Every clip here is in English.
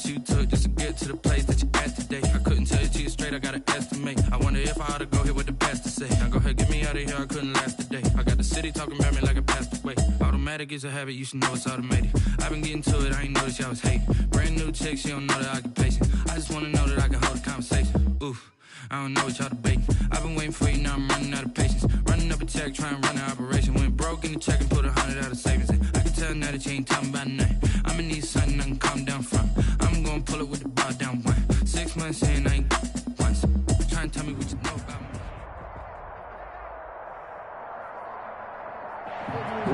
you took just to get to the place that you at today. I couldn't tell you to you straight, I gotta estimate. I wonder if I ought to go here with the best to say. Now go ahead, get me out of here, I couldn't last today. I got the city talking about me like I passed away. Automatic is a habit, you should know it's automated. I've been getting to it, I ain't noticed y'all was hating. Brand new chick, she don't know the occupation. I just wanna know that I can hold a conversation. Oof, I don't know what y'all debating. I've been waiting for you, now I'm running out of patience. Running up a check, trying to run an operation. Went broke in the check and put 100 out of savings. I can tell now that you ain't talking about nothing. I'ma need something I can calm down from. I'm gonna pull it with the bar down one. 6 months in, I ain't once. Try and tell me what you know about me.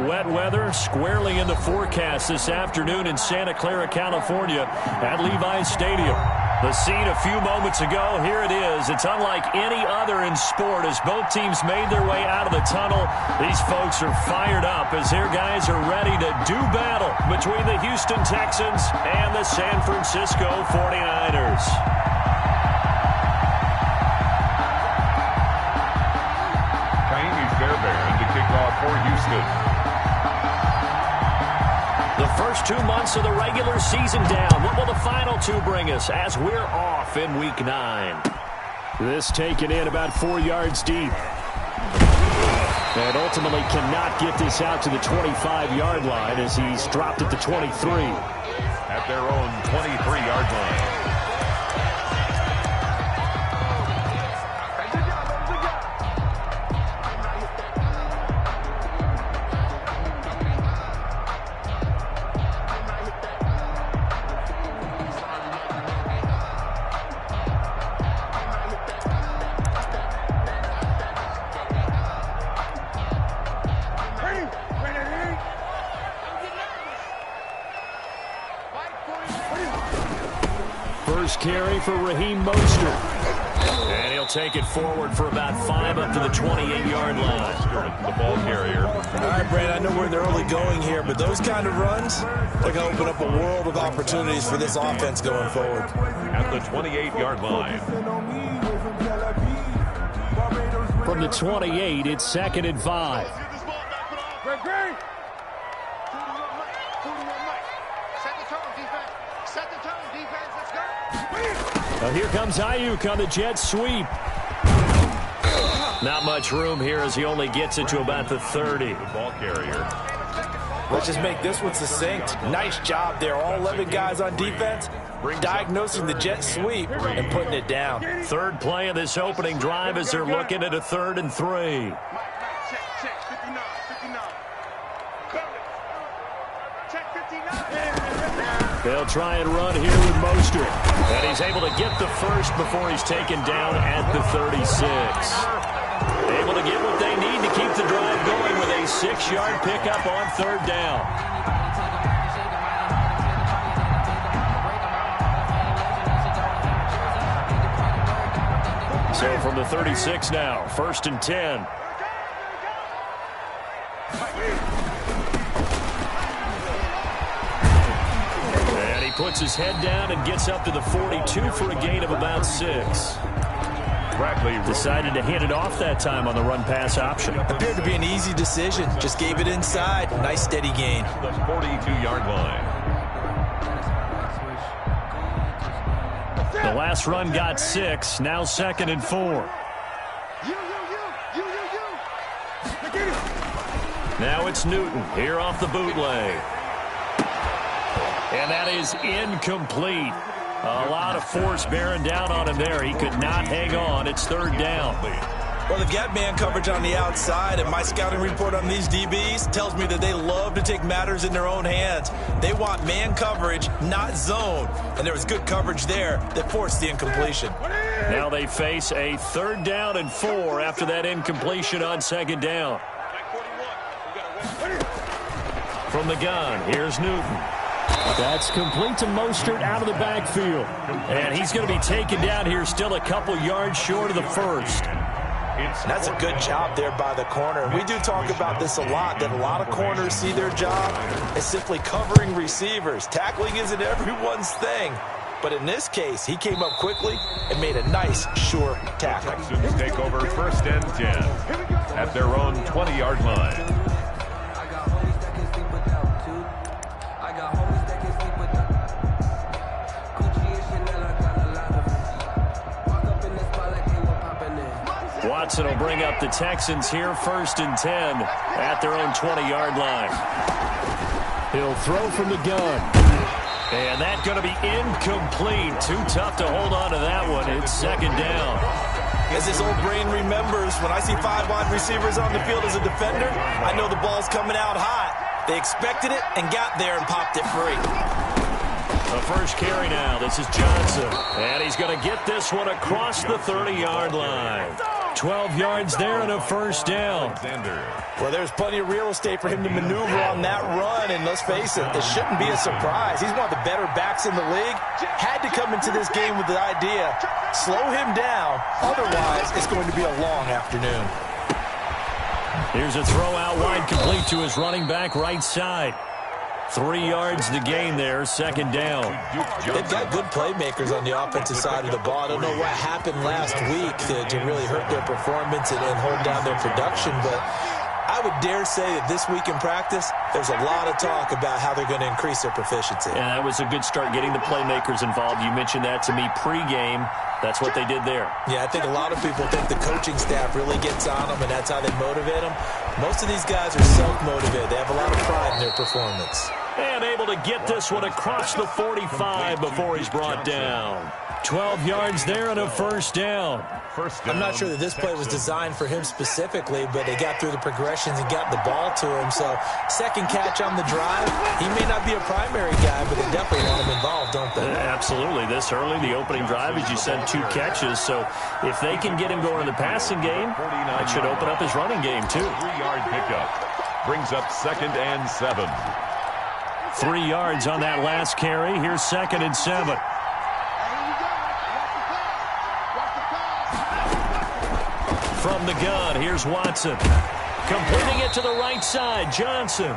Wet weather squarely in the forecast this afternoon in Santa Clara, California at Levi's Stadium. The scene a few moments ago, here it is. It's unlike any other in sport as both teams made their way out of the tunnel. These folks are fired up as their guys are ready to do battle between the Houston Texans and the San Francisco 49ers. Fairbairn to kick off for Houston. The first 2 months of the regular season down. What will the final two bring us as we're off in Week 9? This taken in about 4 yards deep. And ultimately cannot get this out to the 25-yard line as he's dropped at the 23. At their own 23-yard line. First carry for Raheem Mostert. And he'll take it forward for about 5 up to the 28-yard line. The ball carrier. All right, Brad, I know we're in the early going here, but those kind of runs, they're going to open up a world of opportunities for this offense going forward. At the 28-yard line. From the 28, it's 2nd and 5. Well, here comes Ayuk on the jet sweep. Not much room here as he only gets it to about the 30. The ball carrier. Let's just make this one succinct. Nice job there. All 11 guys on defense diagnosing the jet sweep and putting it down. Third play of this opening drive as they're looking at a 3rd and 3. They'll try and run here with Mostert. And he's able to get the first before he's taken down at the 36. Able to get what they need to keep the drive going with a 6-yard pickup on 3rd down. So from the 36 now, 1st and 10. Puts his head down and gets up to the 42 for a gain of about 6. Bradley decided to hand it off that time on the run-pass option. Appeared to be an easy decision. Just gave it inside. Nice steady gain. The 42-yard line. The last run got 6. Now 2nd and 4. Now it's Newton here off the bootleg. And that is incomplete. A lot of force bearing down on him there. He could not hang on. It's 3rd down. Well, they've got man coverage on the outside, and my scouting report on these DBs tells me that they love to take matters in their own hands. They want man coverage, not zone. And there was good coverage there that forced the incompletion. Now they face a 3rd down and 4 after that incompletion on 2nd down. From the gun, here's Newton. That's complete to Mostert out of the backfield. And he's going to be taken down here still a couple yards short of the 1st. That's a good job there by the corner. We do talk about this a lot, that a lot of corners see their job as simply covering receivers. Tackling isn't everyone's thing. But in this case, he came up quickly and made a nice, sure tackle. Texans take over 1st and 10 at their own 20-yard line. Watson will bring up the Texans here 1st and 10 at their own 20-yard line. He'll throw from the gun. And that's going to be incomplete. Too tough to hold on to that one. It's 2nd down. As his old brain remembers, when I see 5 wide receivers on the field as a defender, I know the ball's coming out hot. They expected it and got there and popped it free. The first carry now. This is Johnson. And he's going to get this one across the 30-yard line. 12 yards there and a 1st down. Well, there's plenty of real estate for him to maneuver on that run. And let's face it, it shouldn't be a surprise. He's one of the better backs in the league. Had to come into this game with the idea, slow him down. Otherwise, it's going to be a long afternoon. Here's a throw out wide, complete to his running back right side. 3 yards the gain there, 2nd down. They've got good playmakers on the offensive side of the ball. I don't know what happened last week to really hurt their performance and hold down their production, but I would dare say that this week in practice, there's a lot of talk about how they're going to increase their proficiency. Yeah, that was a good start getting the playmakers involved. You mentioned that to me pregame. That's what they did there. Yeah, I think a lot of people think the coaching staff really gets on them, and that's how they motivate them. Most of these guys are self-motivated. They have a lot of pride in their performance. And able to get this one across the 45 before he's brought down. 12 yards there and a 1st down. I'm not sure that this play was designed for him specifically, but they got through the progressions and got the ball to him. So, second catch on the drive. He may not be a primary guy, but they definitely want him involved, don't they? Absolutely. This early, the opening drive, as you said, 2 catches. So, if they can get him going in the passing game, that should open up his running game, too. 3-yard pickup. Brings up 2nd and 7. 3 yards on that last carry. Here's 2nd and 7. From the gun, here's Watson. Completing it to the right side, Johnson.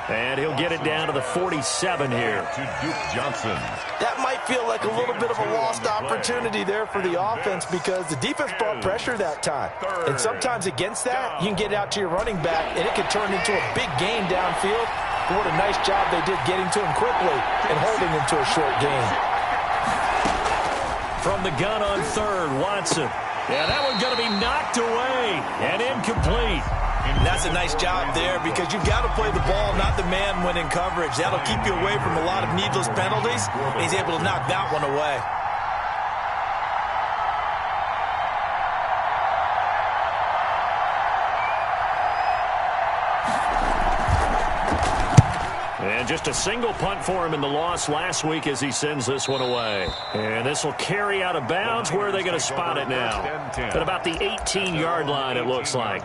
And he'll get it down to the 47 here. To Duke Johnson. That might feel like a little bit of a lost opportunity there for the offense because the defense brought pressure that time. And sometimes against that, you can get it out to your running back, and it can turn into a big gain downfield. But what a nice job they did getting to him quickly and holding him to a short gain. From the gun on 3rd, Watson. Yeah, that one's going to be knocked away and incomplete. That's a nice job there because you've got to play the ball, not the man when in coverage. That'll keep you away from a lot of needless penalties. He's able to knock that one away. And just a single punt for him in the loss last week as he sends this one away. And this will carry out of bounds. Where are they going to spot it now? At about the 18-yard line, it looks like.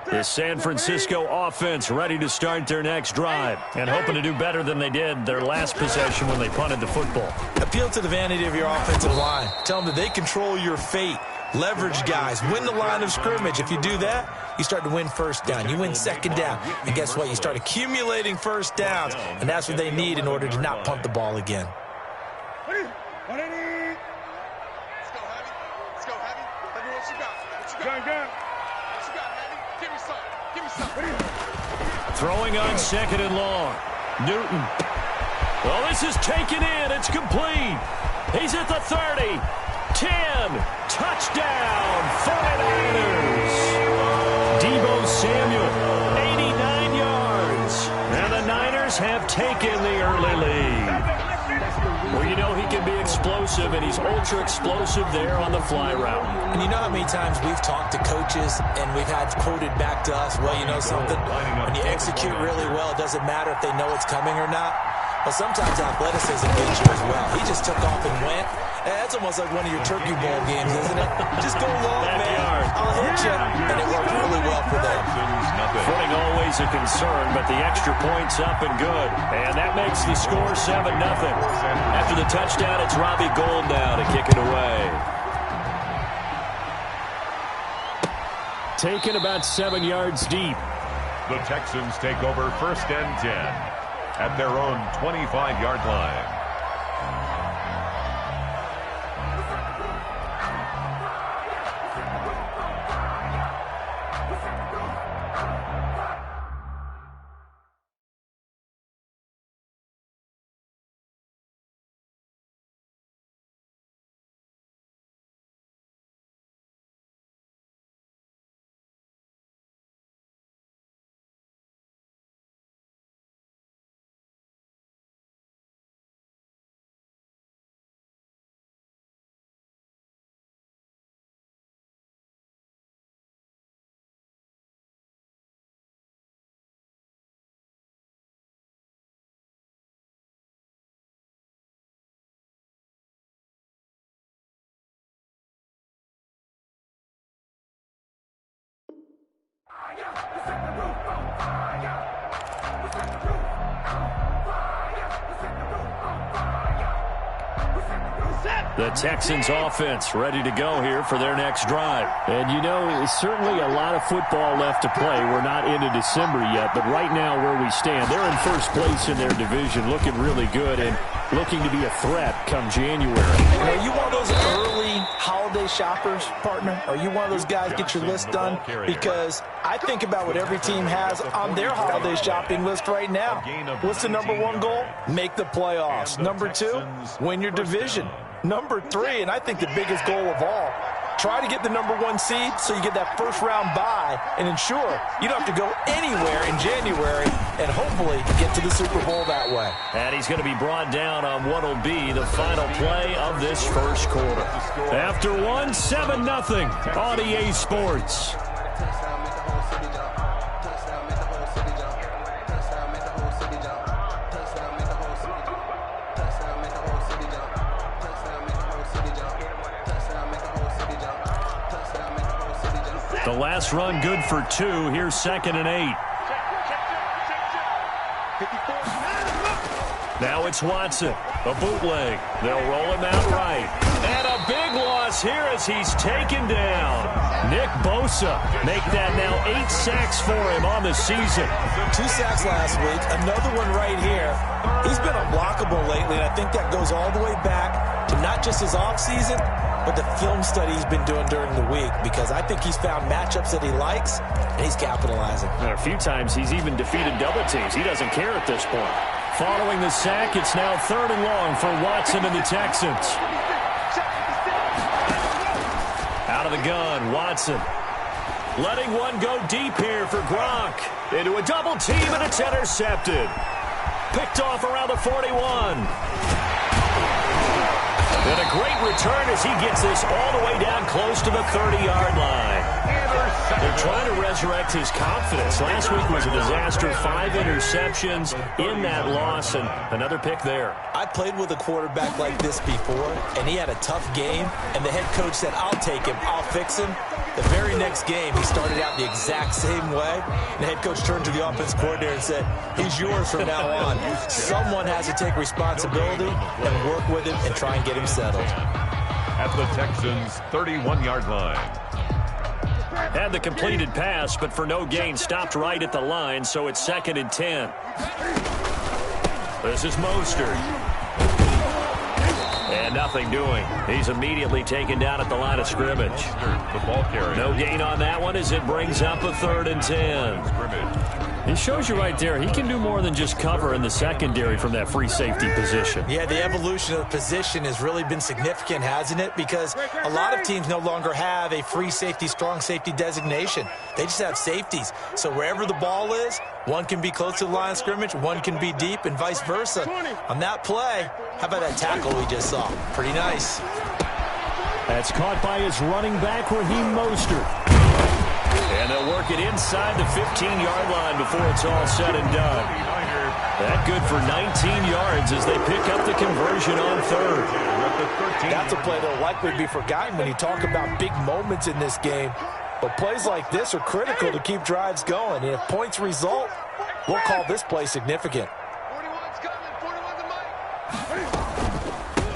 The San Francisco offense ready to start their next drive and hoping to do better than they did their last possession when they punted the football. Appeal to the vanity of your offensive line. Tell them that they control your fate. Leverage guys. Win the line of scrimmage. If you do that, you start to win 1st down. You win 2nd down. And guess what? You start accumulating 1st downs. And that's what they need in order to not punt the ball again. Throwing on 2nd and long. Newton. Well, this is taken in. It's complete. He's at the 30. 10. Touchdown. 49ers. Deebo Samuel. 89 yards. And the Niners have taken the early lead. Well, you know he can be explosive, and he's ultra-explosive there on the fly route. And you know how many times we've talked to coaches and we've had quoted back to us, well, you know something? When you execute really well, it doesn't matter if they know it's coming or not. Well, sometimes athleticism gets you as well. He just took off and went. That's almost like one of your Turkey Bowl games, isn't it? Just go long, man. I'll hit you. And it worked really well for them. Footing always a concern, but the extra point's up and good. And that makes the score 7-0. After the touchdown, it's Robbie Gould now to kick it away. Taken about 7 yards deep. The Texans take over 1st and 10 at their own 25-yard line. The Texans offense ready to go here for their next drive. And, you know, certainly a lot of football left to play. We're not into December yet, but right now where we stand, they're in first place in their division, looking really good and looking to be a threat come January. Are you one of those early holiday shoppers, partner? Are you one of those guys get your list done? Because I think about what every team has on their holiday shopping list right now. What's the number one goal? Make the playoffs. Number two, win your division. Number three, and I think the biggest goal of all, try to get the number one seed so you get that first round bye and ensure you don't have to go anywhere in January and hopefully get to the Super Bowl that way. And he's going to be brought down on what will be the final play of this first quarter. After one, 7-0 on EA Sports. The last run good for 2. Here's 2nd and 8. Now it's Watson. A bootleg. They'll roll him out right. And a big loss here as he's taken down. Nick Bosa make that now 8 sacks for him on the season. 2 sacks last week. Another one right here. He's been unblockable lately, and I think that goes all the way back to not just his offseason, but the film study he's been doing during the week, because I think he's found matchups that he likes, and he's capitalizing. And a few times he's even defeated double teams. He doesn't care at this point. Following the sack, it's now 3rd and long for Watson and the Texans. Out of the gun, Watson. Letting one go deep here for Gronk. Into a double team, and it's intercepted. Picked off around the 41. And a great return as he gets this all the way down close to the 30-yard line. They're trying to resurrect his confidence. Last week was a disaster. 5 interceptions in that loss, and another pick there. I played with a quarterback like this before, and he had a tough game, and the head coach said, I'll take him, I'll fix him. The very next game, he started out the exact same way. The head coach turned to the offense coordinator and said, he's yours from now on. Someone has to take responsibility and work with him and try and get him settled. At the Texans' 31-yard line. Had the completed pass, but for no gain, stopped right at the line, so it's 2nd and 10. This is Mostert. And nothing doing. He's immediately taken down at the line of scrimmage. The ball carrier. No gain on that one as it brings up a 3rd and 10. It shows you right there, he can do more than just cover in the secondary from that free safety position. Yeah, the evolution of the position has really been significant, hasn't it? Because a lot of teams no longer have a free safety, strong safety designation. They just have safeties. So wherever the ball is, one can be close to the line of scrimmage, one can be deep, and vice versa. On that play, how about that tackle we just saw? Pretty nice. That's caught by his running back, Raheem Mostert. And they'll work it inside the 15-yard line before it's all said and done. That good for 19 yards as they pick up the conversion on 3rd. That's a play that'll likely be forgotten when you talk about big moments in this game. But plays like this are critical to keep drives going. And if points result, we'll call this play significant.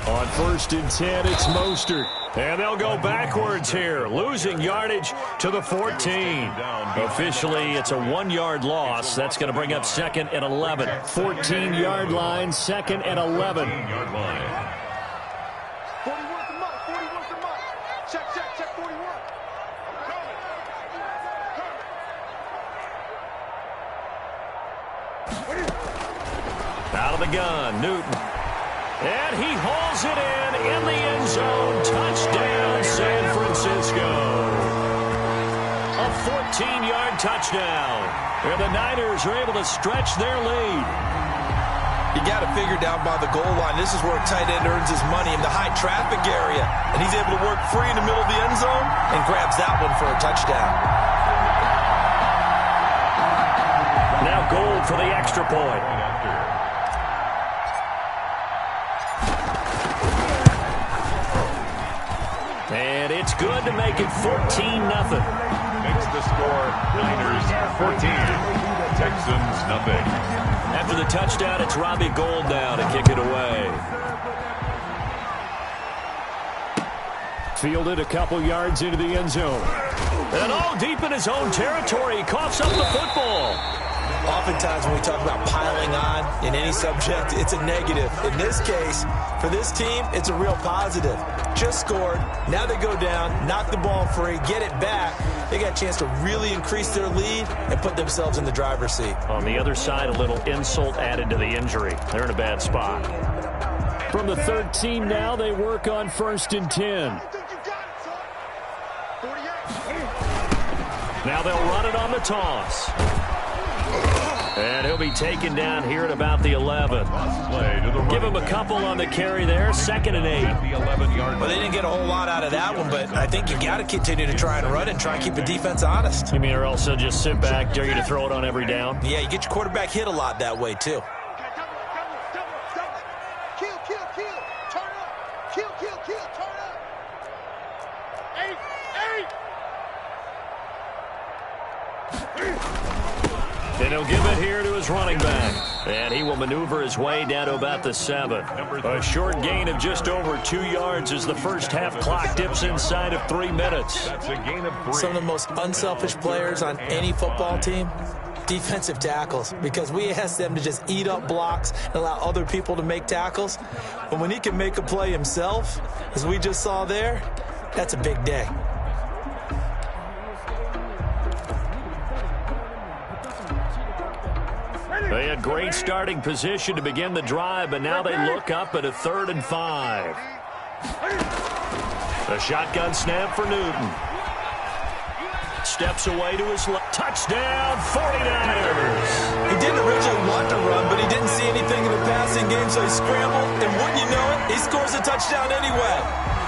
On 1st and 10, it's Mostert. And they'll go backwards here, losing yardage to the 14. Officially, it's a 1-yard loss. That's going to bring up 2nd and 11. 14-yard line, 2nd and 11. 14-yard line. Out of the gun, Newton. And he hauls it in the end zone. Touchdown, San Francisco. A 14-yard touchdown. And the Niners are able to stretch their lead. You got to figure down by the goal line. This is where a tight end earns his money in the high traffic area. And he's able to work free in the middle of the end zone and grabs that one for a touchdown. Now Gould for the extra point. And it's good to make it 14-0. Makes the score Niners 14, Texans nothing. After the touchdown, it's Robbie Gould now to kick it away. Fielded a couple yards into the end zone. And all deep in his own territory, he coughs up the football. Oftentimes when we talk about piling on in any subject, it's a negative. In this case, for this team, it's a real positive. Just scored. Now they go down, knock the ball free, get it back. They got a chance to really increase their lead and put themselves in the driver's seat. On the other side, a little insult added to the injury. They're in a bad spot. From the 13 now, they work on 1st and 10. Now they'll run it on the toss. And he'll be taken down here at about the 11. Give him a couple on the carry there. 2nd and 8. Well, they didn't get a whole lot out of that one, but I think you got to continue to try and run and try and keep the defense honest. You mean or else they'll just sit back, dare you to throw it on every down? Yeah, you get your quarterback hit a lot that way, too. And he'll give it here to his running back. And he will maneuver his way down to about the 7. A short gain of just over 2 yards as the first half clock dips inside of 3 minutes. That's a gain of 3. Some of the most unselfish players on any football team, defensive tackles, because we ask them to just eat up blocks and allow other people to make tackles. But when he can make a play himself, as we just saw there, that's a big day. They had great starting position to begin the drive, but now they look up at a 3rd and 5. A shotgun snap for Newton. Steps away to his left. Touchdown, 49ers. He didn't originally want to run, but he didn't see anything in the passing game, so he scrambled, and wouldn't you know it, he scores a touchdown anyway.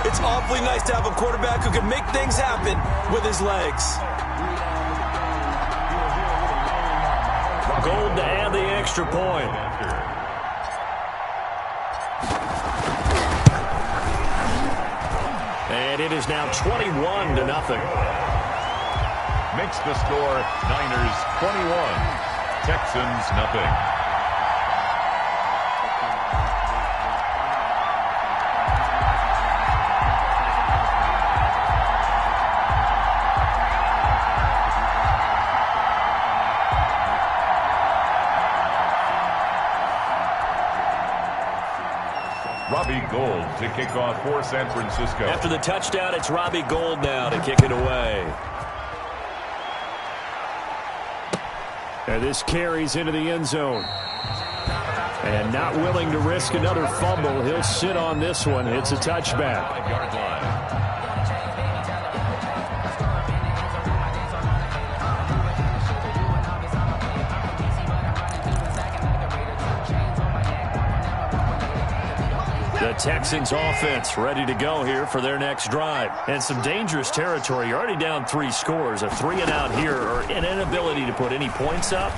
It's awfully nice to have a quarterback who can make things happen with his legs. Gould to add the extra point. And it is now 21-0. Makes the score Niners 21, Texans nothing. Robbie Gould to kick off for San Francisco. After the touchdown, it's Robbie Gould now to kick it away. And this carries into the end zone. And not willing to risk another fumble, he'll sit on this one. It's a touchback. 5-yard line. The Texans offense ready to go here for their next drive. And some dangerous territory. You're already down 3 scores. A 3-and-out here or an inability to put any points up.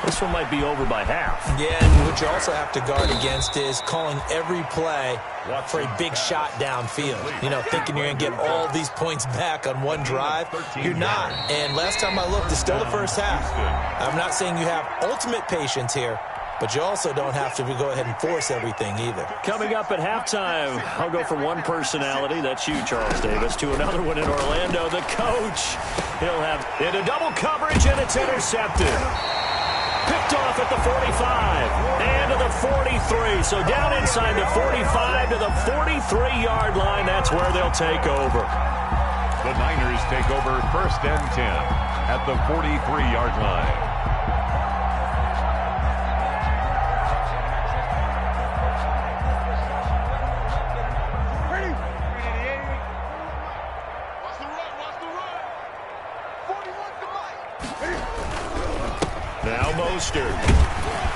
This one might be over by half. Yeah, and what you also have to guard against is calling every play for a big shot downfield. You know, thinking you're going to get all these points back on one drive. You're not. And last time I looked, it's still the first half. I'm not saying you have ultimate patience here, but you also don't have to go ahead and force everything either. Coming up at halftime, I'll go from one personality, that's you, Charles Davis, to another one in Orlando. The coach, he'll have into double coverage, and it's intercepted. Picked off at the 45 and to the 43. So down inside the 45 to the 43-yard line. That's where they'll take over. The Niners take over 1st and 10 at the 43-yard line. Now Mostert.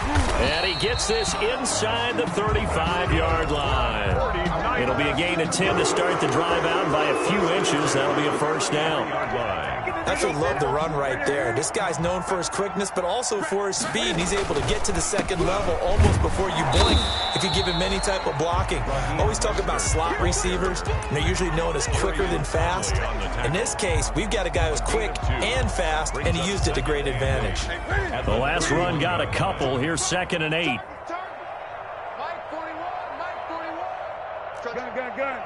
And he gets this inside the 35-yard line. It'll be a gain of 10 to start the drive out. By a few inches, that'll be a first down. That's what I love the run right there. This guy's known for his quickness, but also for his speed. And he's able to get to the second level almost before you blink if you give him any type of blocking. Always talk about slot receivers, and they're usually known as quicker than fast. In this case, we've got a guy who's quick and fast, and he used it to great advantage. The last run got a couple. Here's 2nd and 8. Gun.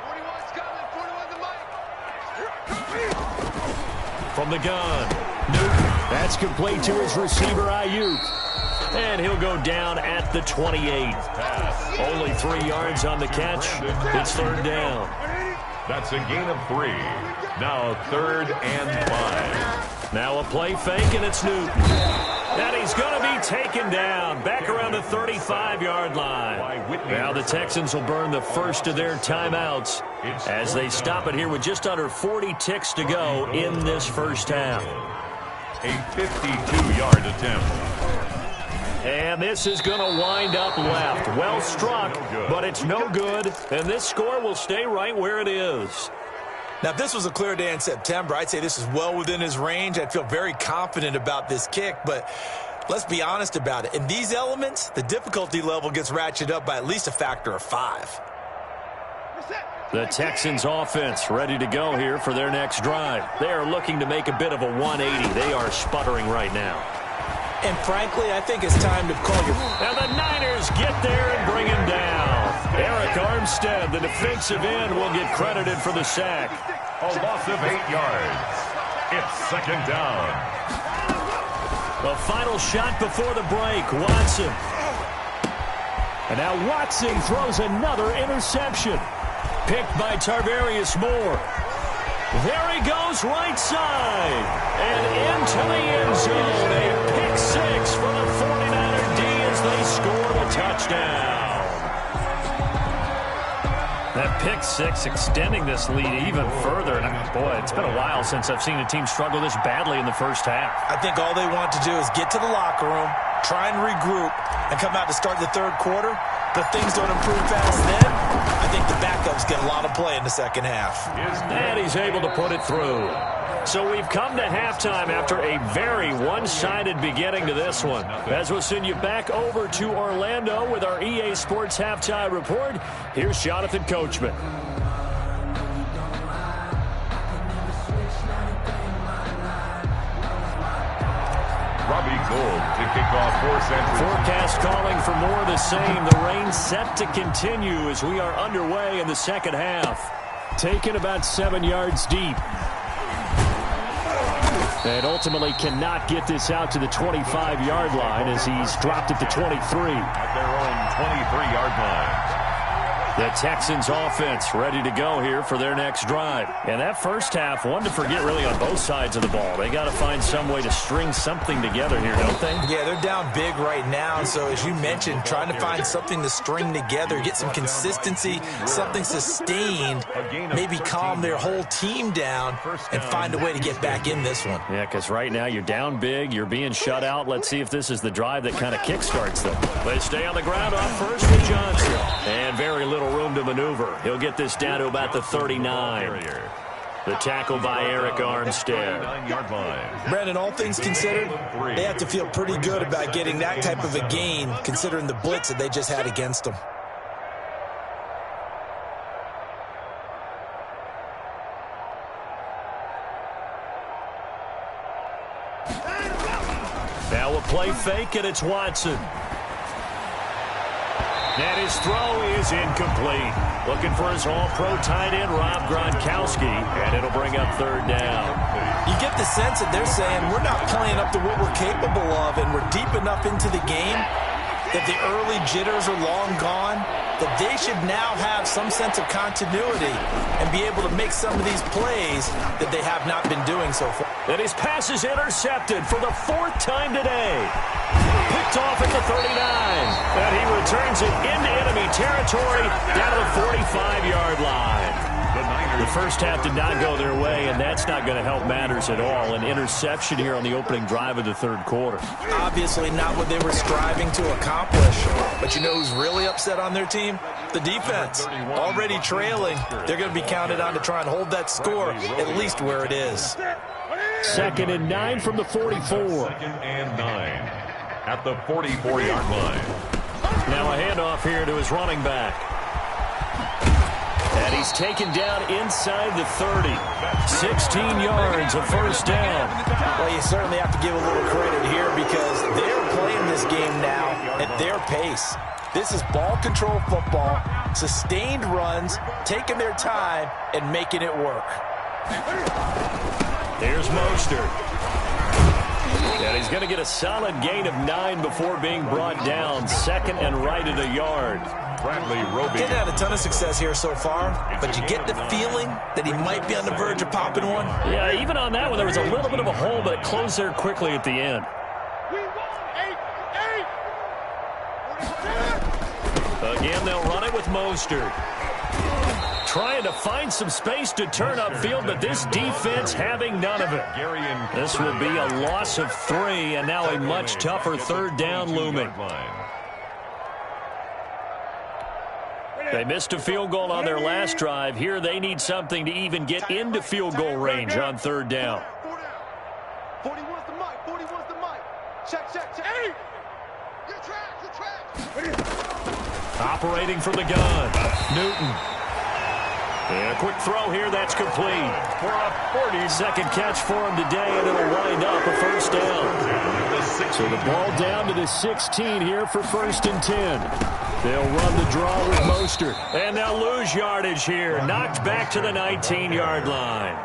41's coming. 41's the mic. From the gun, Newton. That's complete to his receiver, Ayuk. And he'll go down at the 28. Only 3 yards on the catch. It's 3rd down. That's a gain of 3. Now 3rd and 5. Now a play fake, and it's Newton. And he's going to be taken down back around the 35-yard line. Now the Texans will burn the first of their timeouts as they stop it here with just under 40 ticks to go in this first half. A 52-yard attempt. And this is going to wind up left. Well struck, but it's no good. And this score will stay right where it is. Now, if this was a clear day in September, I'd say this is well within his range. I'd feel very confident about this kick, but let's be honest about it. In these elements, the difficulty level gets ratcheted up by at least a factor of 5. The Texans offense ready to go here for their next drive. They are looking to make a bit of a 180. They are sputtering right now. And frankly, I think it's time to call your... And the Niners get there and bring him down. Eric Armstead, the defensive end, will get credited for the sack. A loss of 8 yards. It's 2nd down. The final shot before the break, Watson. And now Watson throws another interception. Picked by Tarvarius Moore. There he goes right side. And into the end zone. A pick 6 for the 49er D as they score the touchdown. That pick 6 extending this lead even further. And boy, it's been a while since I've seen a team struggle this badly in the first half. I think all they want to do is get to the locker room, try and regroup, and come out to start the 3rd quarter. But things don't improve fast then. I think the backups get a lot of play in the second half. And he's able to put it through. So we've come to halftime after a very one-sided beginning to this one. As we'll send you back over to Orlando with our EA Sports Halftime Report, here's Jonathan Coachman. Robbie Gould to kick off for Central. Forecast calling for more of the same. The rain set to continue as we are underway in the second half. Taken about 7 yards deep. And ultimately cannot get this out to the 25-yard line as he's dropped at the 23. At their own 23-yard line. The Texans offense ready to go here for their next drive. And that first half, one to forget really on both sides of the ball. They got to find some way to string something together here, don't they? Yeah, they're down big right now. So as you mentioned, trying to find something to string together, get some consistency, something sustained, maybe calm their whole team down and find a way to get back in this one. Yeah, because right now you're down big, you're being shut out. Let's see if this is the drive that kind of kickstarts them. They stay on the ground on first with Johnson. And very little room to maneuver. He'll get this down to about the 39. The tackle by Eric Armstead. Brandon, all things considered, they have to feel pretty good about getting that type of a gain considering the blitz that they just had against them. Now a play fake, and it's Watson. And his throw is incomplete. Looking for his all-pro tight end, Rob Gronkowski, and it'll bring up 3rd down. You get the sense that they're saying we're not playing up to what we're capable of, and we're deep enough into the game that the early jitters are long gone, that they should now have some sense of continuity and be able to make some of these plays that they have not been doing so far. And his pass is intercepted for the 4th time today. Picked off at the 39. And he returns it into enemy territory down to the 45-yard line. The Niners The first half did not go their way, and that's not going to help matters at all. An interception here on the opening drive of the third quarter. Obviously not what they were striving to accomplish. But you know who's really upset on their team? The defense. Already trailing. They're going to be counted on to try and hold that score at least where it is. 2nd and 9 from the 44. 2nd and 9 at the 44-yard line. Now a handoff here to his running back. And he's taken down inside the 30. 16 yards, a first down. Well, you certainly have to give a little credit here because they're playing this game now at their pace. This is ball control football, sustained runs, taking their time, and making it work. Here's Mostert. And he's going to get a solid gain of 9 before being brought down. 2nd and right at a yard. Bradley Roby. Didn't have a ton of success here so far, but you get the feeling that he might be on the verge of popping one. Yeah, even on that one, there was a little bit of a hole, but it closed there quickly at the end. Again, they'll run it with Mostert. Trying to find some space to turn upfield, but this defense having none of it. This will be a loss of 3, and now a much tougher third down looming. They missed a field goal on their last drive. Here they need something to even get into field goal range on third down. 41's the mic. 41's the mic. Check, check, check. Hey! Good track, good track. Operating from the gun. Newton. And a quick throw here, that's complete. For a 42nd catch for him today, and it'll wind up a first down. So the ball down to the 16 here for 1st and 10. They'll run the draw with Mostert. And they'll lose yardage here. Knocked back to the 19-yard line.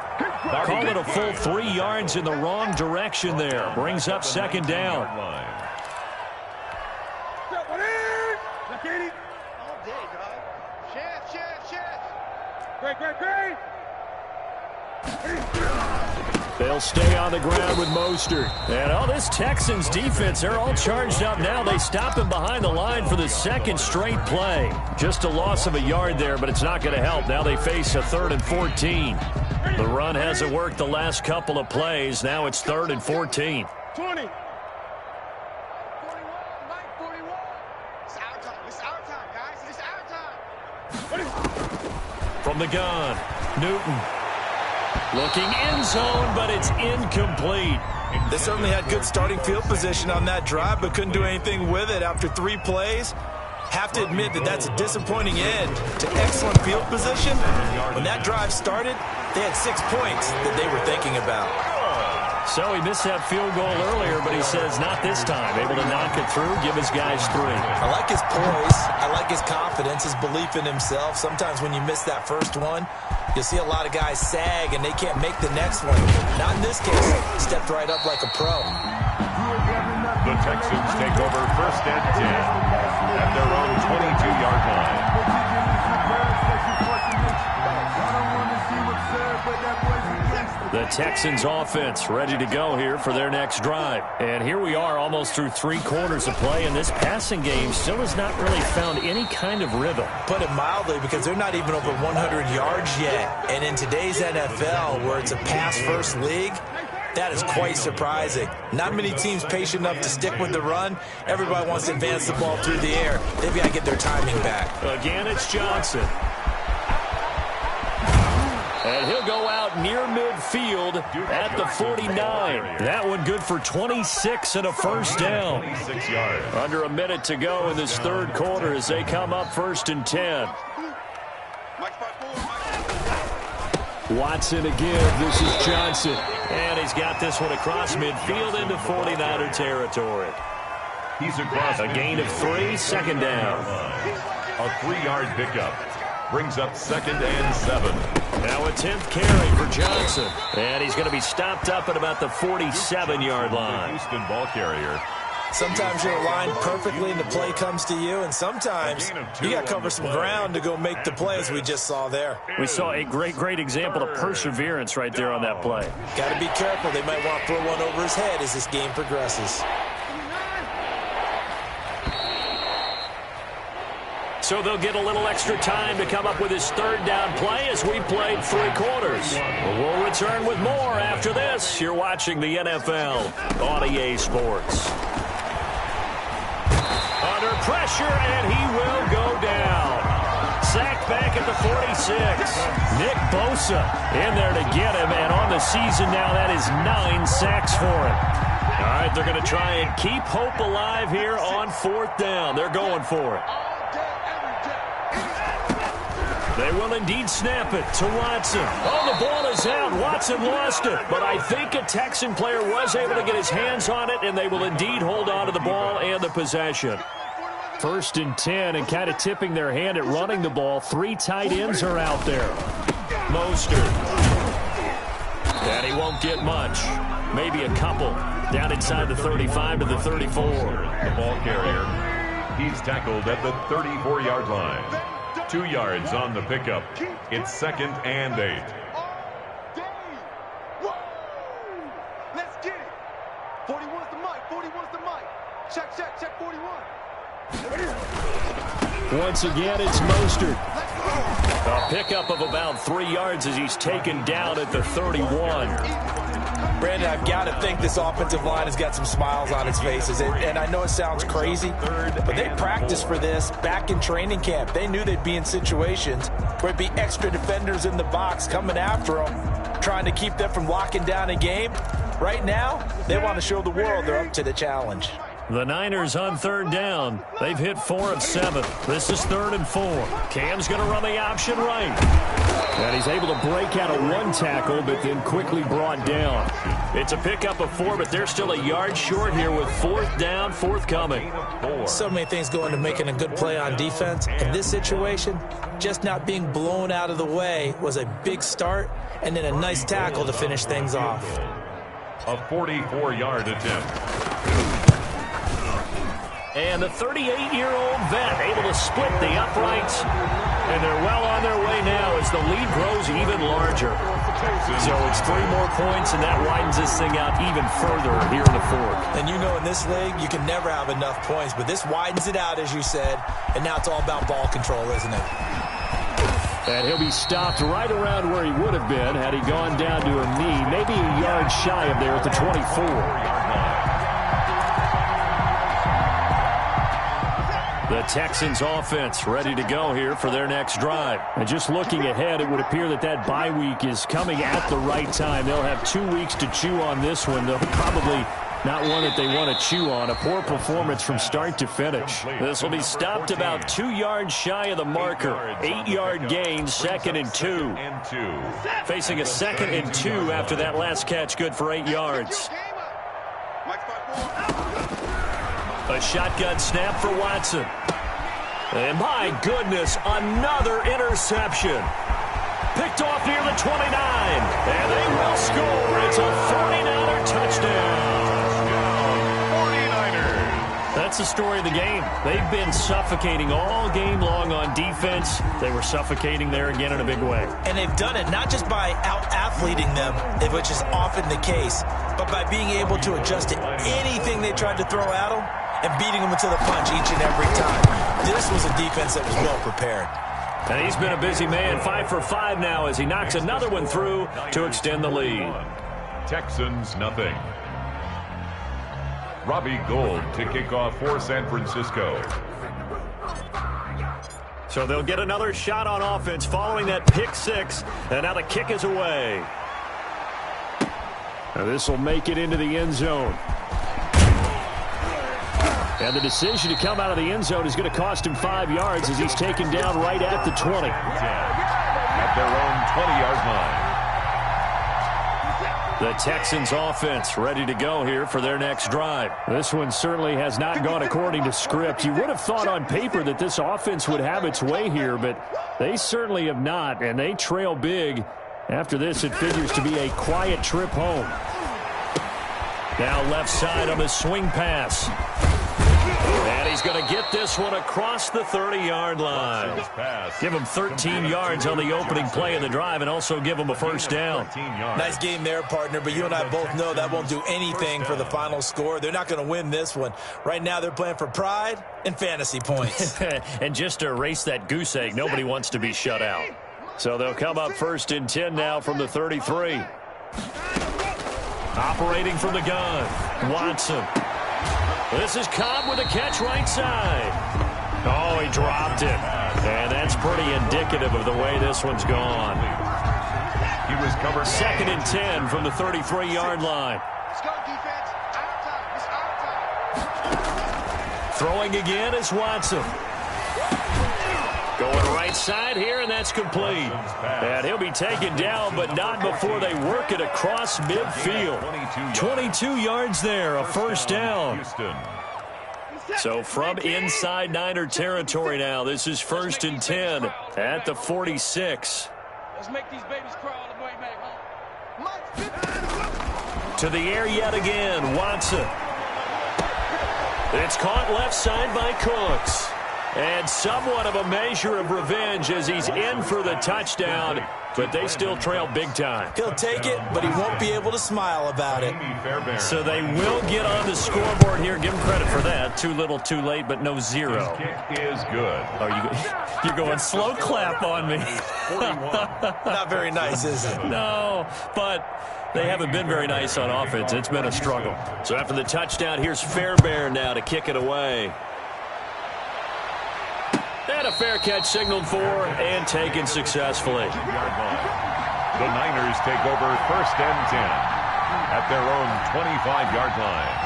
Call it a full 3 yards in the wrong direction there. Brings up 2nd down. They'll stay on the ground with Mostert. And this Texans defense, they're all charged up now. They stop him behind the line for the 2nd straight play. Just a loss of a yard there, but it's not going to help. Now they face a 3rd and 14. The run hasn't worked the last couple of plays. Now it's 3rd and 14. 20. 41, Mike, 41. It's our time. It's our time, guys. It's our time. From the gun, Newton. Looking end zone, but it's incomplete. They certainly had good starting field position on that drive, but couldn't do anything with it after 3 plays. Have to admit that that's a disappointing end to excellent field position. When that drive started, they had 6 points that they were thinking about. So he missed that field goal earlier, but he says not this time. Able to knock it through, give his guys 3. I like his poise. I like his confidence, his belief in himself. Sometimes when you miss that first one, you'll see a lot of guys sag and they can't make the next one. Not in this case. Stepped right up like a pro. The Texans take over 1st and 10 at their own 22-yard line. The Texans offense ready to go here for their next drive. And here we are almost through 3 quarters of play, and this passing game still has not really found any kind of rhythm. Put it mildly, because they're not even over 100 yards yet. And in today's NFL, where it's a pass-first league, that is quite surprising. Not many teams patient enough to stick with the run. Everybody wants to advance the ball through the air. They've got to get their timing back. Again, it's Johnson. And he'll go out near midfield at the 49. That one good for 26 and a first down. 26 yards. Under a minute to go in this third quarter as they come up 1st and 10. Watson again. This is Johnson. And he's got this one across midfield into 49er territory. He's across a gain of 3, 2nd down. A 3-yard pickup. Brings up 2nd and 7. Now a 10th carry for Johnson. And he's going to be stopped up at about the 47-yard line. Houston ball carrier. Sometimes you're aligned perfectly and the play comes to you, and sometimes you got to cover some ground to go make the play, as we just saw there. We saw a great example of perseverance right there on that play. Got to be careful. They might want to throw one over his head as this game progresses. So they'll get a little extra time to come up with his third down play as we played 3 quarters. We'll return with more after this. You're watching the NFL on EA Sports. Under pressure, and he will go down. Sacked back at the 46. Nick Bosa in there to get him, and on the season now, that is 9 sacks for him. All right, they're going to try and keep hope alive here on 4th down. They're going for it. They will indeed snap it to Watson. Oh, the ball is out. Watson lost it. But I think a Texan player was able to get his hands on it, and they will indeed hold on to the ball and the possession. 1st and 10, and kind of tipping their hand at running the ball. 3 tight ends are out there. Mostert. And he won't get much. Maybe a couple. Down inside the 35 to the 34. The ball carrier. He's tackled at the 34-yard line. 2 yards on the pickup. It's 2nd and 8. Let's get it. 41's the mic. 41's the mic. Check 41. Once again, it's Mostert. A pickup of about 3 yards as he's taken down at the 31. Brandon, I've got to think this offensive line has got some smiles on its faces. And I know it sounds crazy, but they practiced for this back in training camp. They knew they'd be in situations where it'd be extra defenders in the box coming after them, trying to keep them from locking down a game. Right now, they want to show the world they're up to the challenge. The Niners on 3rd down. They've hit 4 of 7. This is 3rd and 4. Cam's going to run the option right. And he's able to break out of 1 tackle, but then quickly brought down. It's a pickup of 4, but they're still a yard short here with 4th down, forthcoming. So many things go into making a good play on defense. In this situation, just not being blown out of the way was a big start, and then a nice tackle to finish things off. A 44-yard attempt. And the 38-year-old vet able to split the uprights. And they're well on their way now as the lead grows even larger. So it's 3 more points, and that widens this thing out even further here in the 4th. And you know in this league, you can never have enough points, but this widens it out, as you said, and now it's all about ball control, isn't it? And he'll be stopped right around where he would have been had he gone down to a knee, maybe a yard shy of there at the 24. The Texans offense ready to go here for their next drive. And just looking ahead, it would appear that that bye week is coming at the right time. They'll have 2 weeks to chew on this one. They'll probably not one that they want to chew on. A poor performance from start to finish. This will be stopped about 2 yards shy of the marker. 8-yard gain, 2nd and 2. Facing a 2nd and 2 after that last catch, good for 8 yards. A shotgun snap for Watson. And my goodness, another interception. Picked off near the 29. And they will score. It's a 49er touchdown. 49ers. That's the story of the game. They've been suffocating all game long on defense. They were suffocating there again in a big way. And they've done it not just by out-athleting them, which is often the case, but by being able to adjust to anything they tried to throw at them and beating them into the punch each and every time. This was a defense that was well prepared. And he's been a busy man, 5 for 5 now as he knocks another one through to extend the lead. Texans nothing. Robbie Gould to kick off for San Francisco. So they'll get another shot on offense following that pick 6. And now the kick is away. Now this will make it into the end zone. And the decision to come out of the end zone is going to cost him 5 yards as he's taken down right at the 20. At their own 20-yard line. The Texans offense ready to go here for their next drive. This one certainly has not gone according to script. You would have thought on paper that this offense would have its way here, but they certainly have not, and they trail big. After this, it figures to be a quiet trip home. Now left side on the swing pass. And he's going to get this one across the 30-yard line. Give him 13 yards on the opening play of the drive and also give him a first down. Nice game there, partner, but you and I both know that won't do anything for the final score. They're not going to win this one. Right now they're playing for pride and fantasy points. And just to erase that goose egg, nobody wants to be shut out. So they'll come up 1st and 10 now from the 33. Operating from the gun, Watson. This is Cobb with a catch right side. Oh, he dropped it. And that's pretty indicative of the way this one's gone. He was covered. 2nd and 10 from the 33-yard line. Let's go, defense. Our time. It's our time. Throwing again is Watson. Going right side here, and that's complete. And he'll be taken down, but not before they work it across midfield. 22 yards there, a first down. So from inside Niner territory now, this is 1st and 10 at the 46. Let's make these babies crawl all the way back home. To the air yet again, Watson. It's caught left side by Cooks. And somewhat of a measure of revenge as he's in for the touchdown, but they still trail big time. He'll take it, but he won't be able to smile about it. So they will get on the scoreboard here. Give him credit for that. Too little, too late, but no zero. His kick is good. Oh, you're going slow clap on me. Not very nice, is it? No, but they haven't been very nice on offense. It's been a struggle. So after the touchdown, here's Fairbairn now to kick it away. And a fair catch signaled for and taken successfully. The Niners take over 1st and 10 at their own 25-yard line.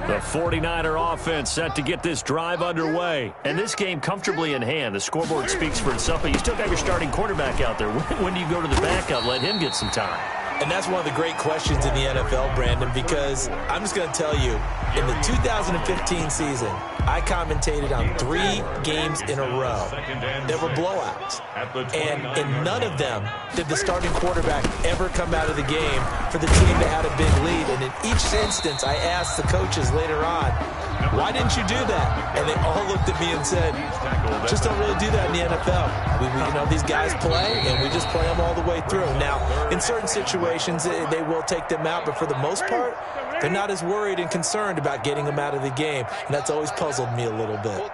The 49er offense set to get this drive underway. And this game comfortably in hand. The scoreboard speaks for itself, but you still got your starting quarterback out there. When do you go to the backup? Let him get some time. And that's one of the great questions in the NFL, Brandon, because I'm just going to tell you, in the 2015 season, I commentated on 3 games in a row. There were blowouts. And in none of them did the starting quarterback ever come out of the game for the team that had a big lead. And in each instance, I asked the coaches later on, why didn't you do that? And they all looked at me and said, just don't really do that in the NFL. These guys play, and we just play them all the way through. Now, in certain situations, they will take them out, but for the most part, they're not as worried and concerned about getting them out of the game. And that's always puzzled me a little bit.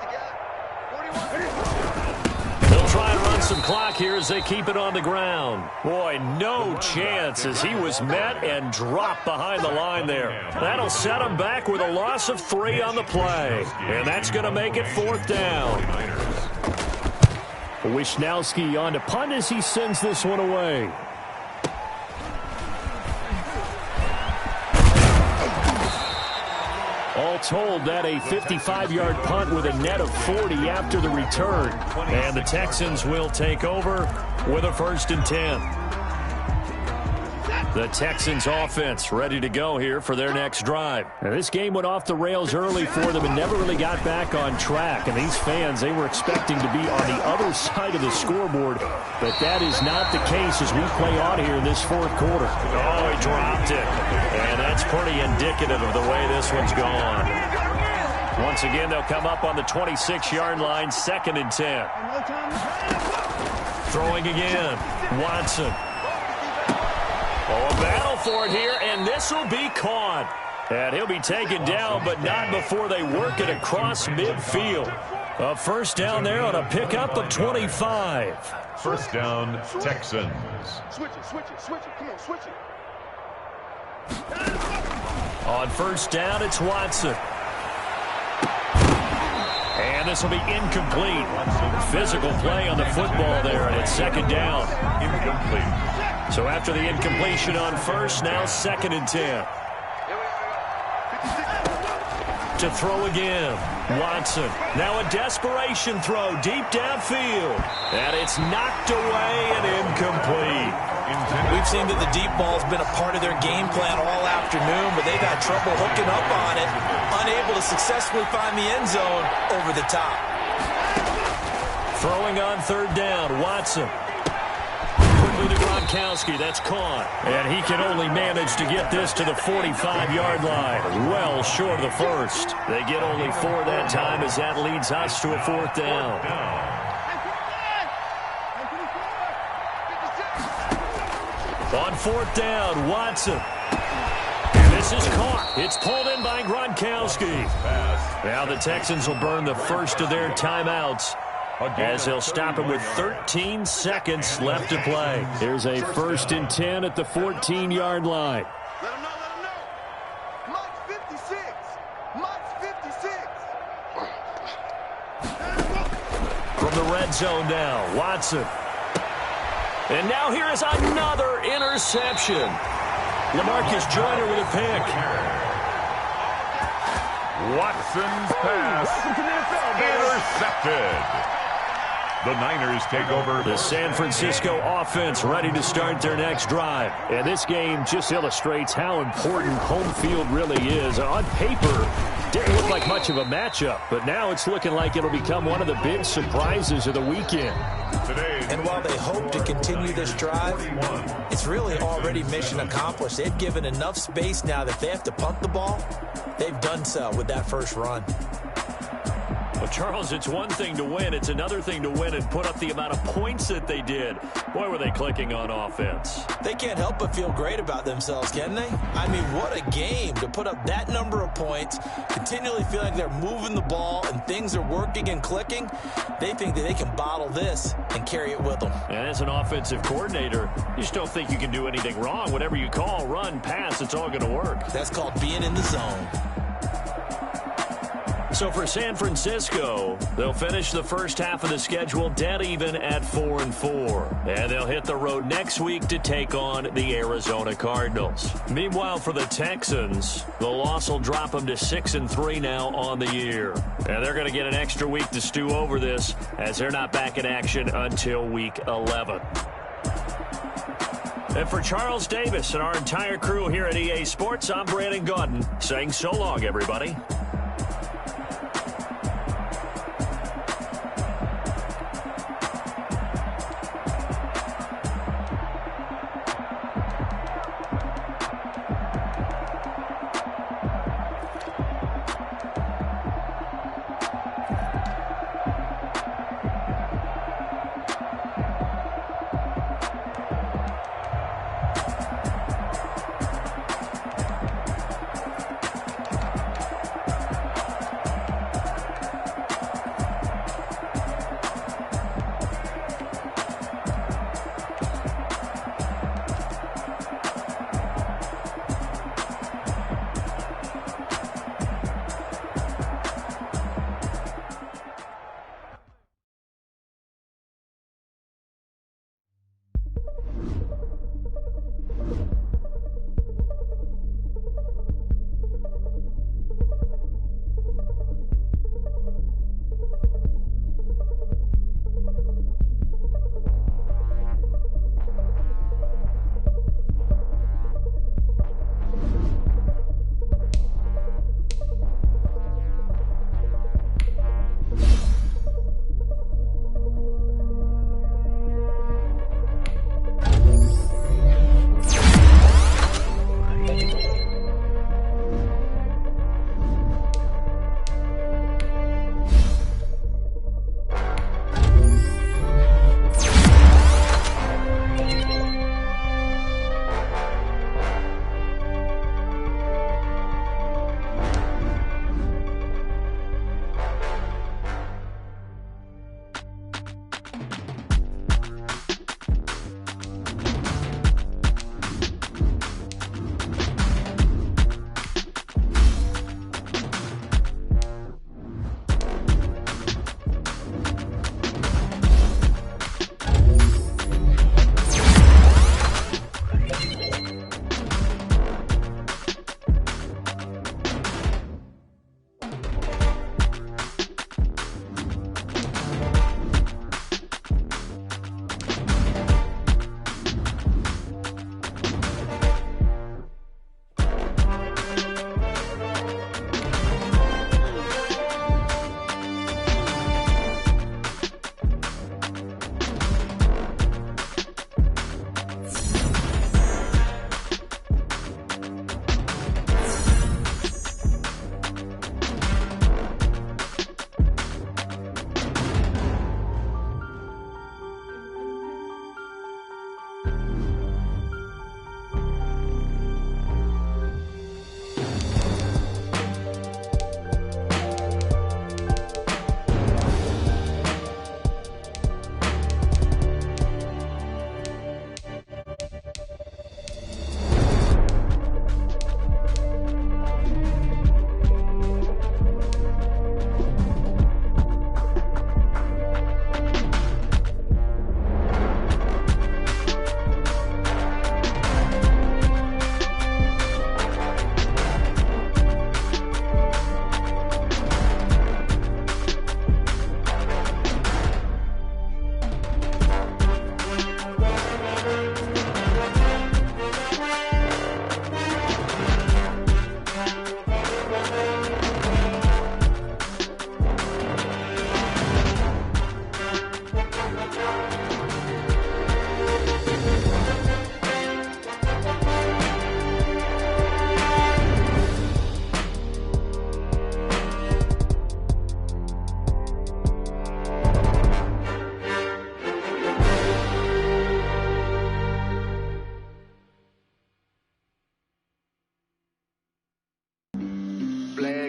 They'll try and run some clock here as they keep it on the ground. Boy, no chance as he was met and dropped behind the line there. That'll set him back with a loss of 3 on the play. And that's going to make it 4th down. Wisnowski on to punt as he sends this one away. All told, that a 55-yard punt with a net of 40 after the return. And the Texans will take over with a 1st and 10. The Texans offense ready to go here for their next drive. Now, this game went off the rails early for them and never really got back on track. And these fans, they were expecting to be on the other side of the scoreboard. But that is not the case as we play on here in this 4th quarter. Oh, he dropped it. And that's pretty indicative of the way this one's gone. Once again, they'll come up on the 26-yard line, 2nd and 10. Throwing again, Watson. Oh, a battle for it here, and this will be caught. And he'll be taken down, but not before they work it across midfield. A first down there on a pickup of 25. First down, Texans. Switch it, switch it, switch it. Come on, switch it. On first down, it's Watson. And this will be incomplete. Physical play on the football there, and it's 2nd down. Incomplete. So after the incompletion on first, now 2nd and 10. To throw again, Watson. Now a desperation throw deep downfield. And it's knocked away and incomplete. We've seen that the deep ball's been a part of their game plan all afternoon, but they've had trouble hooking up on it, unable to successfully find the end zone over the top. Throwing on 3rd down, Watson. Quickly to drop Gronkowski. That's caught. And he can only manage to get this to the 45-yard line. Well short of the first. They get only 4 that time as that leads us to a 4th down. On 4th down, Watson. This is caught. It's pulled in by Gronkowski. Now the Texans will burn the first of their timeouts as they'll stop him with 13 seconds left to play. Here's a 1st and 10 at the 14-yard line. Let him know, let him know. Mike's 56. Mike's 56. From the red zone now, Watson. And now here is another interception. LaMarcus Joyner with a pick. Watson's pass intercepted. The Niners take over. The San Francisco offense ready to start their next drive. And this game just illustrates how important home field really is. On paper, didn't look like much of a matchup, but now it's looking like it'll become one of the big surprises of the weekend. And while they hope to continue this drive, it's really already mission accomplished. They've given enough space now that if they have to punt the ball, they've done so with that first run. Well, Charles, it's one thing to win. It's another thing to win and put up the amount of points that they did. Boy, were they clicking on offense. They can't help but feel great about themselves, can they? I mean, what a game to put up that number of points, continually feel like they're moving the ball and things are working and clicking. They think that they can bottle this and carry it with them. And as an offensive coordinator, you just don't think you can do anything wrong. Whatever you call, run, pass, it's all going to work. That's called being in the zone. So for San Francisco, they'll finish the first half of the schedule dead even at 4-4. And they'll hit the road next week to take on the Arizona Cardinals. Meanwhile, for the Texans, the loss will drop them to 6-3 now on the year. And they're going to get an extra week to stew over this as they're not back in action until week 11. And for Charles Davis and our entire crew here at EA Sports, I'm Brandon Gaudin saying so long, everybody.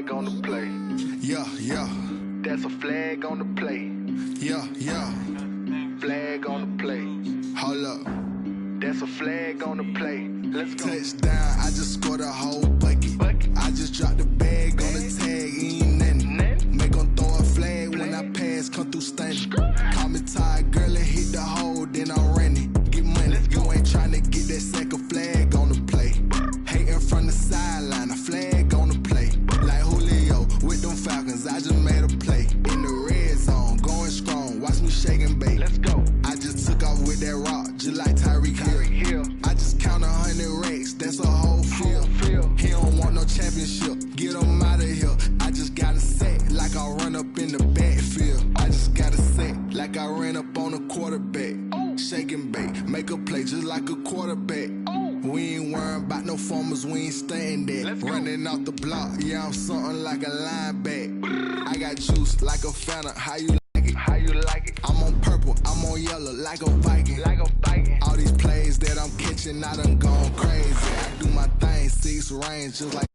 flag on the play. Yeah, yeah. That's a flag on the play. Yeah, yeah. Flag on the play. Hold up. That's a flag on the play. Let's go. Touchdown, I just scored a whole bucket. I just dropped the bag on the tag, ain't nothing. Make them throw a flag when I pass, come through stunning. Call me tired, girl, and hit the hole, then I'm running. Get money, you ain't trying to get that second flag on the play. Hating from the sideline, a flag on the play. Like Julio with them Falcons, I just made a play. In the red zone, going strong, watch me shake and bake. Let's go. I just took off with that rock, just like Tyreek Hill. I just count 100 racks, that's a whole field. He don't want no championship, get him out of here. I just got a set, like I run up in the backfield. I just got a set, like I ran up on a quarterback. Shake and bake, make a play just like a quarterback. We ain't worrying about no formers, we ain't staying there. Running off the block, yeah, I'm something like a linebacker. I got juice like a Fanta, how you like it? How you like it? I'm on purple, I'm on yellow, like a Viking. Like a Viking. All these plays that I'm catching, I done gone crazy. I do my thing, 6 range, just like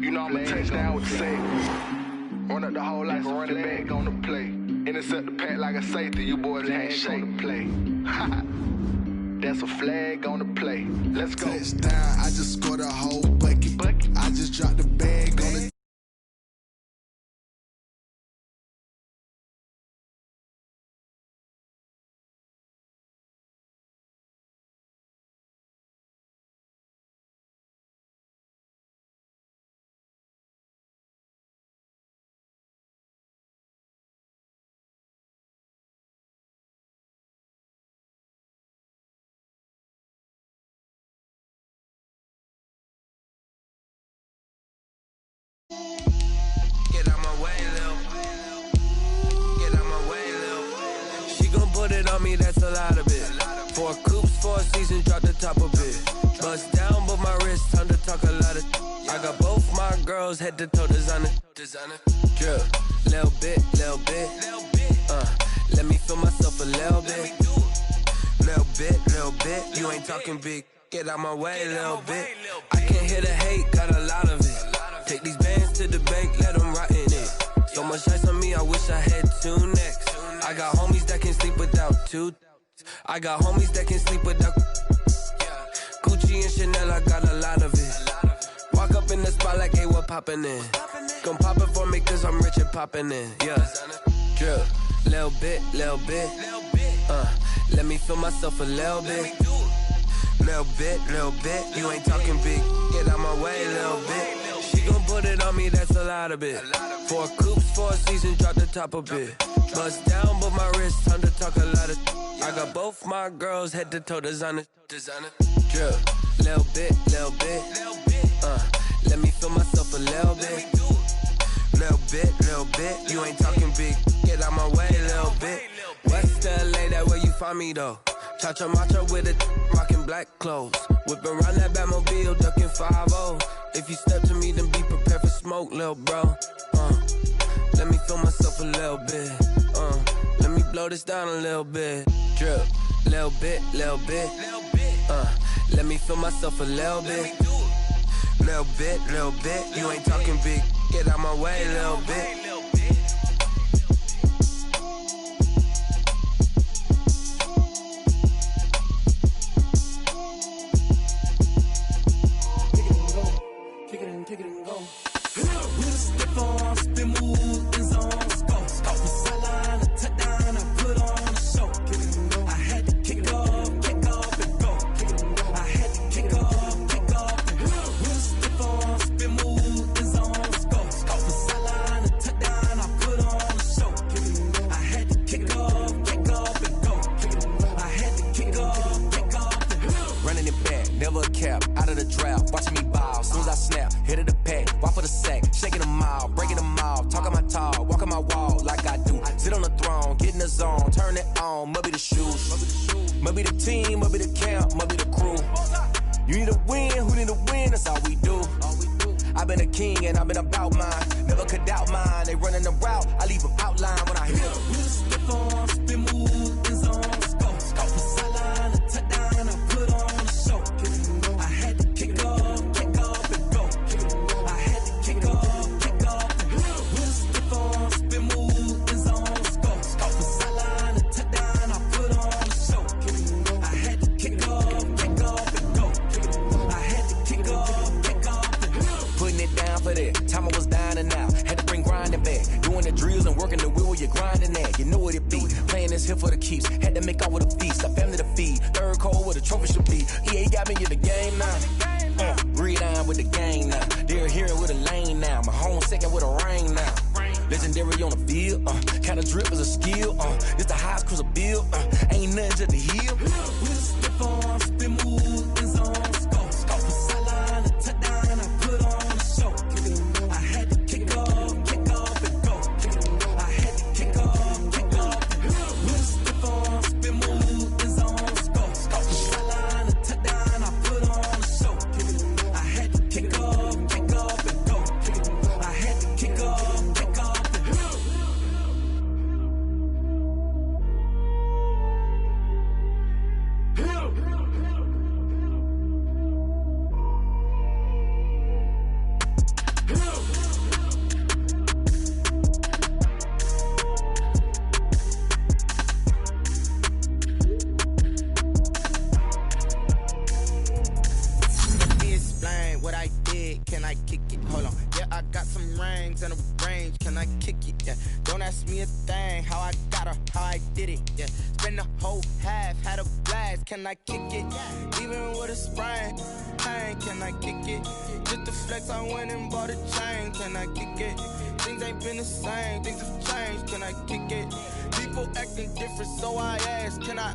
you know I'm a touchdown with the safety. Run up the whole like a running back on the play. Intercept the pack like a safety. You boys can't shake the play. That's a flag on the play. Let's go. Touchdown, I just scored a whole bucket. I just dropped the bag on the Get out my way, Lil. Get out my way, Lil. She gon' put it on me, that's a lot of it. 4 coops, 4 seasons, drop the top of it. Bust down, but my wrist, time to talk a lot of. I got both my girls, head to toe designer. Drip, little bit. Let me feel myself a little bit. Little bit. You ain't talking big. Get out my way, little bit. I can't hear the hate, got a lot of it. Take these bands to the bank, let them rot in it. So much ice on me, I wish I had 2 necks. I got homies that can sleep without 2. I got homies that can sleep without Gucci and Chanel, I got a lot of it. Walk up in the spot like, hey, what poppin' in? Gon' pop it for me cause I'm rich and poppin' in. Yeah, drip, little bit. Let me feel myself a little bit. Little bit. You ain't talking big. Get out my way, little bit. She gon' put it on me, that's a lot of it. 4 coops, 4 seasons, drop the top of it. Bust down, but my wrist, time to talk a lot of. I got both my girls, head to toe designer. Drip, little bit. Let me feel myself a little bit. Little bit. You ain't talking big. Get out my way, little bit. West LA, that where you find me though. Cha-cha matcha with it, rockin' black clothes. Whip around that Batmobile, ducking 5-0. If you step to me, then be prepared for smoke, lil' bro. Let me feel myself a little bit. Let me blow this down a little bit. Drip, little bit. Let me feel myself a little bit. Little bit. You ain't talking big. Get out my way, little bit. shaking them all, breaking them off, talking my talk, walking my wall like I do. Sit on the throne, get in the zone, turn it on, must be the shoes, must be the team, must be the camp, must be the crew. You need a win, who need a win, that's all we do. I've been a king and I've been about mine, never could doubt mine. They running the route, I leave them outline when I hear them. We'll step on, spin move, in zone, scope, sideline, a touchdown, I put on a show. I had to kick off and go. I had to kick off and go. We'll step on, spin move, in zone, scope, sideline, a touchdown, I put on a show. I had to kick off and go. I had to kick off and go. Putting it down for that, time I was down and out, had to bring grinding back, doing the drills and working the wheel where you're grinding at, you know what it be, playing this here for the keeps, had to make out with a feast, a family to feed, third cold where the trophy should be, EA got me in the game now, breathe on with the game now, they're hearing with a lane now, my home second with a rain now, legendary on the field, kind of drip is a skill, it's the highest cruiser bill, ain't nothing to the heel. We'll step on, spin move, in zone, scope, sideline, a touchdown, I put on a show. I had to kick off and go. I had to kick off and go. We'll step on, spin move, in zone, scope, sideline, a touchdown, I put on a show. I had to kick off and go. I had to kick off and go. Let me explain what I did. Can I kick it? Hold on. Yeah, I got some rings and a range. Can I kick it? Yeah. Don't ask me a thing. How I got her, how I did it. Yeah. Spend the whole half, had a blast. Can I kick it? Even with a sprain. Pain, can I kick it? Just the flex, I went and bought a chain. Can I kick it? Things ain't been the same. Things have changed. Can I kick it? People acting different, so I ask. Can I?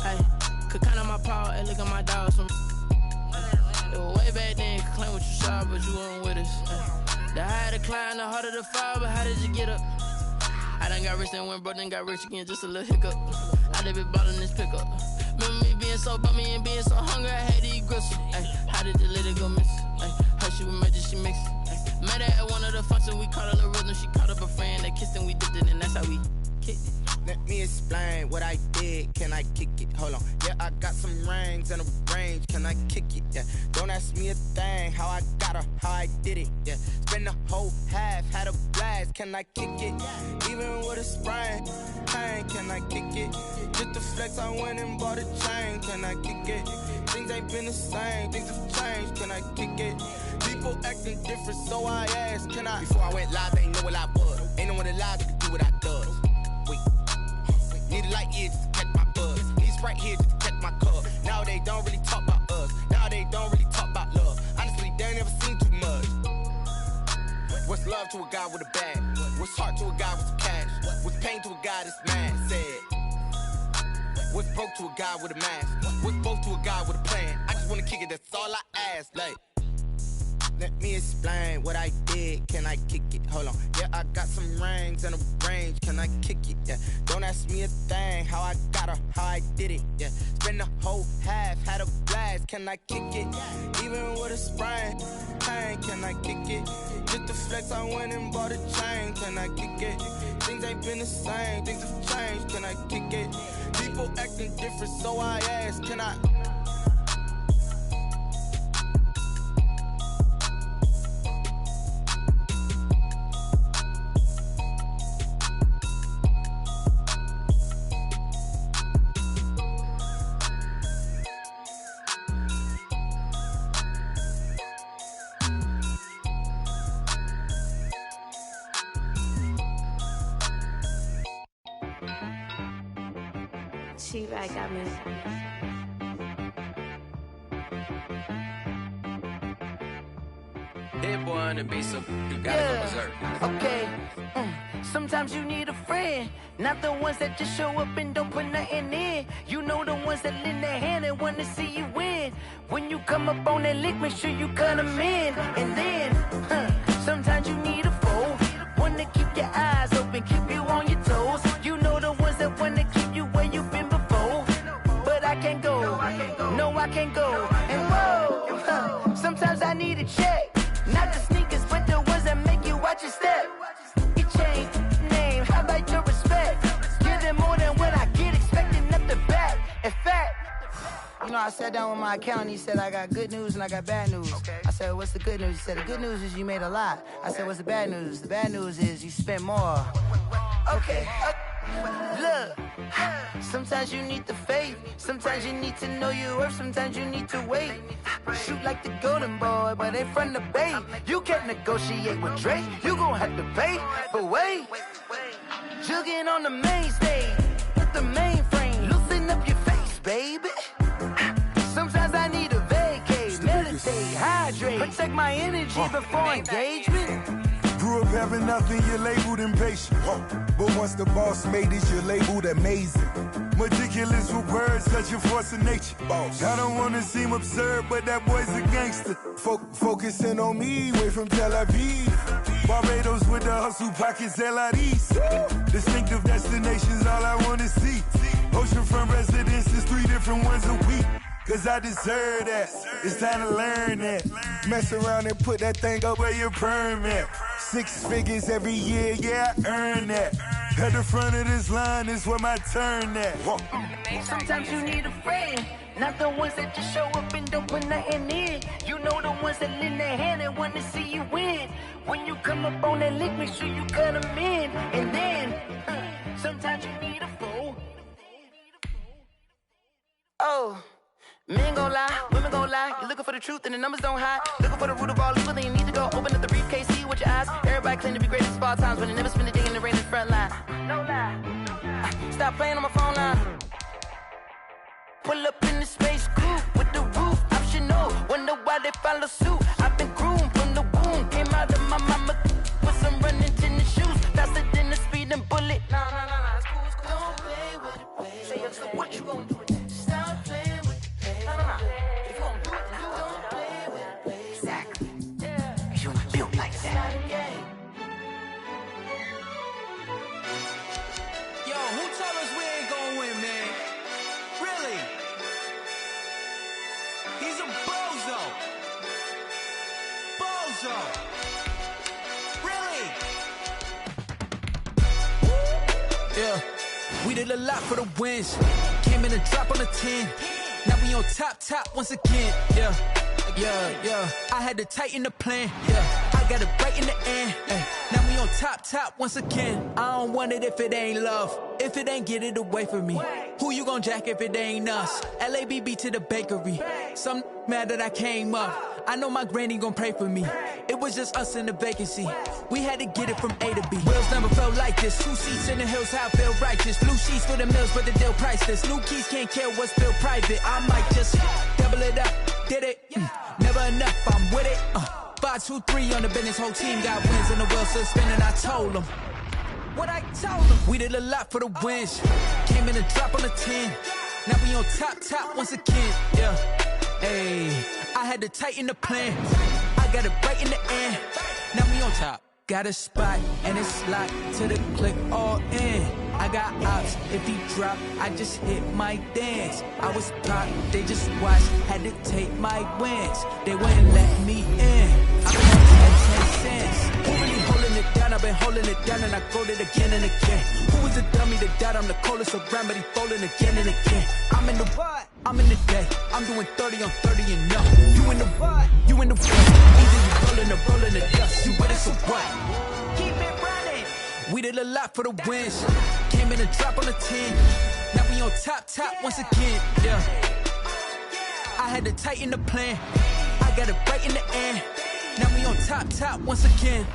Hey, could count on my power and look at my dogs from. It was way back then, could claim what you saw, but you weren't with us. The higher the climb, the harder the fall, but how did you get up? I done got rich, then went broke, then got rich again, just a little hiccup. I done been ballin' this pickup. Remember me being so bummy and being so hungry, I had to eat gristle. Ay, how did the little go miss? Ay, her she was magic, she mixed. Ay, met her at one of the functions, we caught a little rhythm, she caught up a friend, they kissed and we dipped it, and that's how we kicked it. Let me explain what I did. Can I kick it? Hold on. Yeah, I got some rings and a range. Can I kick it? Yeah. Don't ask me a thing. How I got her, how I did it. Yeah. Spend the whole half, had a blast. Can I kick it? Even with a sprain. Pain, can I kick it? Just the flex, I went and bought a chain. Can I kick it? Things ain't been the same. Things have changed. Can I kick it? People acting different, so I asked. Can I? Before I went live, they ain't know what I was. Ain't no one alive that could do what I does. Need a light year just to catch my buzz. Need Sprite here just to catch my cup. Now they don't really talk about us. Now they don't really talk about love. Honestly, they ain't never seen too much. What's love to a guy with a bag? What's heart to a guy with some cash? What's pain to a guy that's mad? Said. What's broke to a guy with a mask? What's both to a guy with a plan? I just wanna kick it, that's all I ask. Like, let me explain what I did. Can I kick it? Hold on. Yeah, I got some rings and a range. Can I kick it? Yeah. Don't ask me a thing. How I got her, how I did it. Yeah. Spend the whole half, had a blast. Can I kick it? Even with a sprain. Pain, can I kick it? Just the flex, I went and bought a chain. Can I kick it? Things ain't been the same. Things have changed. Can I kick it? People acting different, so I ask. Can I? She right got me. Hit boy on the beat, so you gotta go berserk. Okay. Sometimes you need a friend, not the ones that just show up and don't put nothing in. You know the ones that lend their hand and wanna see you win. When you come up on that lick, make sure you cut them in. And then, sometimes you need I sat down with my accountant. He said, I got good news and I got bad news. Okay. I said, what's the good news? He said, the good news is you made a lot. I said, what's the bad news? The bad news is you spent more. Okay. Look, sometimes you need the faith. Sometimes you need to know your worth. Sometimes you need to wait. Shoot like the golden boy, but they from the bay. You can't negotiate with Drake. You gon' have to pay. But wait, jugging on the main stage with the mainframe. Loosen up your face, baby. Sometimes I need a vacate, meditate, hydrate, protect my energy before engagement. Grew up having nothing, you're labeled impatient. But once the boss made it, you're labeled amazing. Meticulous with words, such a force of nature. I don't wanna seem absurd, but that boy's a gangster. Focusing on me, way from Tel Aviv. Barbados with the hustle pockets, LIDs. Distinctive destinations, all I wanna see. Oceanfront residences, 3 different ones a week. Cause I deserve that, it's time to learn that. Mess around and put that thing up where your permit. 6 figures every year, yeah, I earn that. At the front of this line is where my turn at. Sometimes you need a friend, not the ones that just show up and don't put nothing in. You know the ones that lend their hand and want to see you win. When you come up on that lick, make sure you cut them in. And then, sometimes you need a fool. Oh. Men gon' lie, women gon' lie. You're looking for the truth and the numbers don't hide. Looking for the root of all evil, then you need to go open up the briefcase, see with your eyes. Everybody claim to be great at small times, but they never spend a day in the rain in the front line. No lie. Stop playing on my phone line. Pull up in the space coupe with the roof optional. Wonder why they follow suit. I've been groomed from the womb. Came out of my mama with some running tennis shoes. Faster than the speeding bullet. Nah, it's cool, it's cool. Don't play with it, baby. Say so what you gon' do with that? Stop playing with it. If you gon' do it, then don't play with it, baby. Exactly. Cause you're not built like that. Yo, who told us we ain't gon' win, man? Really? He's a bozo. Bozo. Really? Yeah. We did a lot for the wins. Came in a drop on a 10. Now we on top once again, yeah. I had to tighten the plan, yeah. I got it right in the end, ay. Now we on top once again. I don't want it if it ain't love. If it ain't, get it away from me. Who you gon' jack if it ain't us? LABB to the bakery. Some mad that I came up. I know my granny gon' pray for me. It was just us in the vacancy. We had to get it from A to B. Wheels never felt like this. 2 seats in the hills, how I feel righteous. Blue sheets for the mills, but the deal priceless. New keys can't care what's still private. I might just double it up. Did it? Never enough, I'm with it. 5, 2, 3 on the business. Whole team got wins and the wheels still spinning. I told them what I told them. We did a lot for the wins. Came in a drop on the 10. Now we on top once again, yeah. Ayy, I had to tighten the plan. I got it right in the end. Now we on top. Got a spot and it's locked to the click all in. I got ops, if he drop, I just hit my dance. I was pop, they just watched, had to take my wins. They wouldn't let me in. I've been on 10 cents. Who really holding it down? I've been holding it down and I go it again and again. Who was the dummy that died? I'm the coldest around, but he folding again and again. I'm in the what? I'm in the day. I'm doing 30 on 30 and no. You in the what? You in the what? Either you rolling the dust. You with it, so what? Keep it running. We did a lot for the wins. Came in a drop on the 10. Now we on top once again, yeah. I had to tighten the plan. I got it right in the end. Now we on top once again.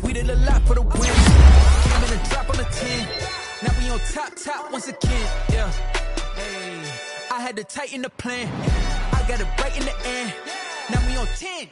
We did a lot for the wins. Came in a drop on the 10. Now we on top once again, yeah. Hey, I had to tighten the plan. I got it right in the end. Now we on 10.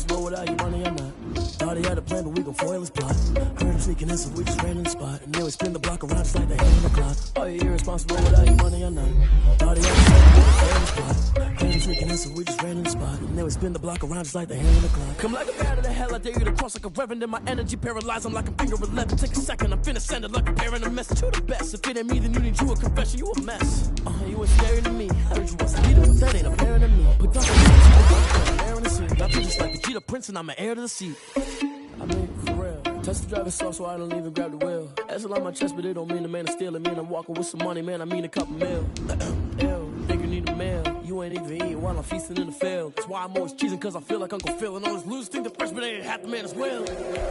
irresponsible without your money or not. Thought he had a plan, but we gon' foil his plot. Heard him sneaking in, so we just ran in the spot. And then we spin the block around just like the hand on the clock. Are you irresponsible without your money or not? Thought he had a plan, but we gon' foil his plot. Heard him sneaking in, so we just ran in the spot. And then we spin the block around just like the hand on the clock. Come like a bat of the hell, I dare you to cross like a reverend. And my energy paralyzed, I'm like a finger 11. Take a second, I'm finna send it like a parent a message. You the best, if it ain't me, then you need you a confession. You a mess. You was scary to me. I heard you was a leader, but that ain't apparent to me. But don't I treat just like the Cheetah Prince and I'm an heir to the seat. I mean, for real. Touch the driver's soft so I don't even grab the wheel. That's on my chest, but it don't mean the man is stealing. Mean I'm walking with some money, man, I mean a couple mil. Ew, think you need a meal. You ain't even eating while I'm feasting in the field. That's why I'm always cheesing, cause I feel like Uncle Phil. And all those losers think the freshman ain't half the man as well.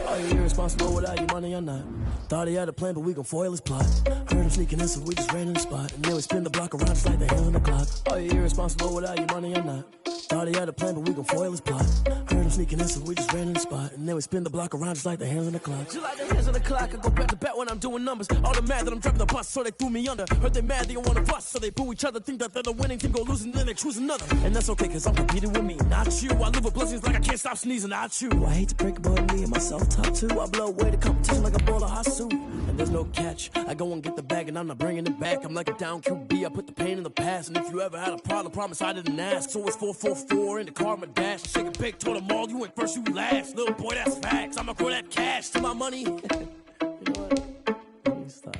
Are you irresponsible without your money or not? Thought he had a plan, but we gon' foil his plot. Heard him sneaking in, so we just ran in the spot. And then we spin the block around just like the hand on the clock. Are you irresponsible without your money or not? Thought he had a plan, but we gon' foil his plot. Heard him sneaking in, so we just ran in the spot. And then we spin the block around just like the hands on the clock. Just like the hands on the clock, I go back to back when I'm doing numbers. All the mad that I'm driving the bus, so they threw me under. Heard they mad, they don't wanna bust, so they boo each other. Think that they're the winning team, go losing, then they choose another. And that's okay, cause I'm competing with me, not you. I live with blessings like I can't stop sneezing, not you. I hate to break it, but me and myself top two. I blow away the competition like a ball of hot soup. And there's no catch, I go and get the bag and I'm not bringing it back. I'm like a down QB, I put the pain in the past. And if you ever had a problem, promise I didn't ask. So it's 444 in the car, my dash. Shake a big, told them all, you went first, you last. Little boy, that's facts, I'ma grow that cash to my money. You know what? Let me stop.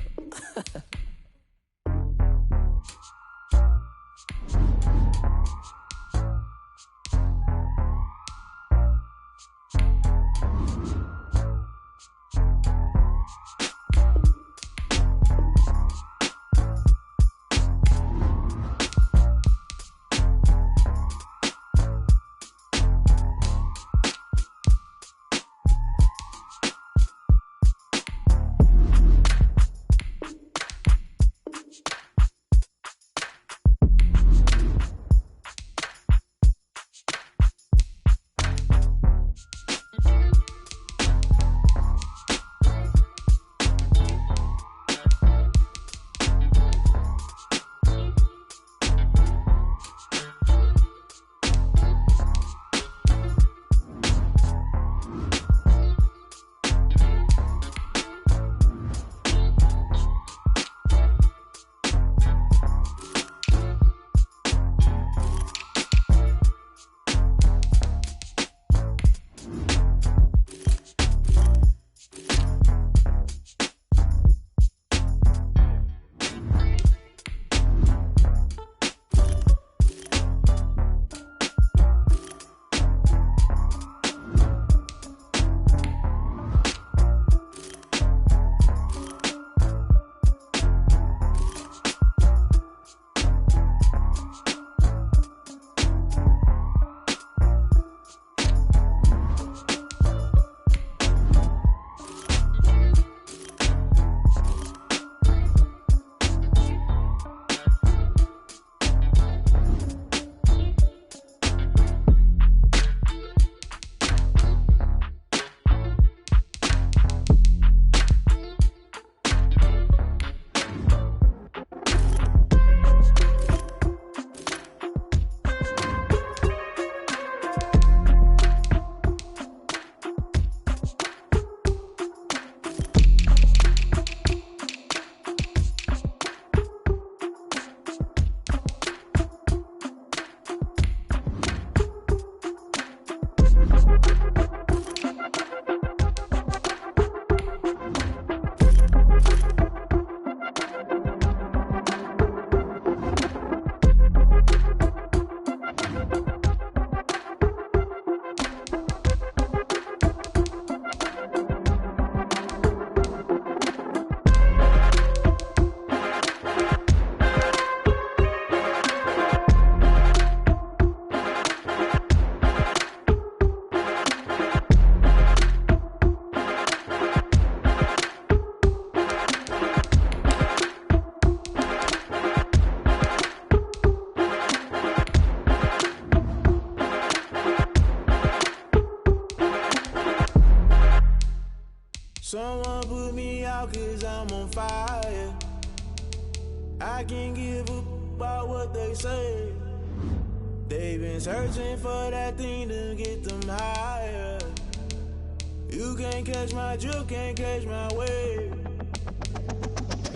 Someone put me out cause I'm on fire. I can't give up about what they say. They've been searching for that thing to get them higher. You can't catch my drift, can't catch my wave.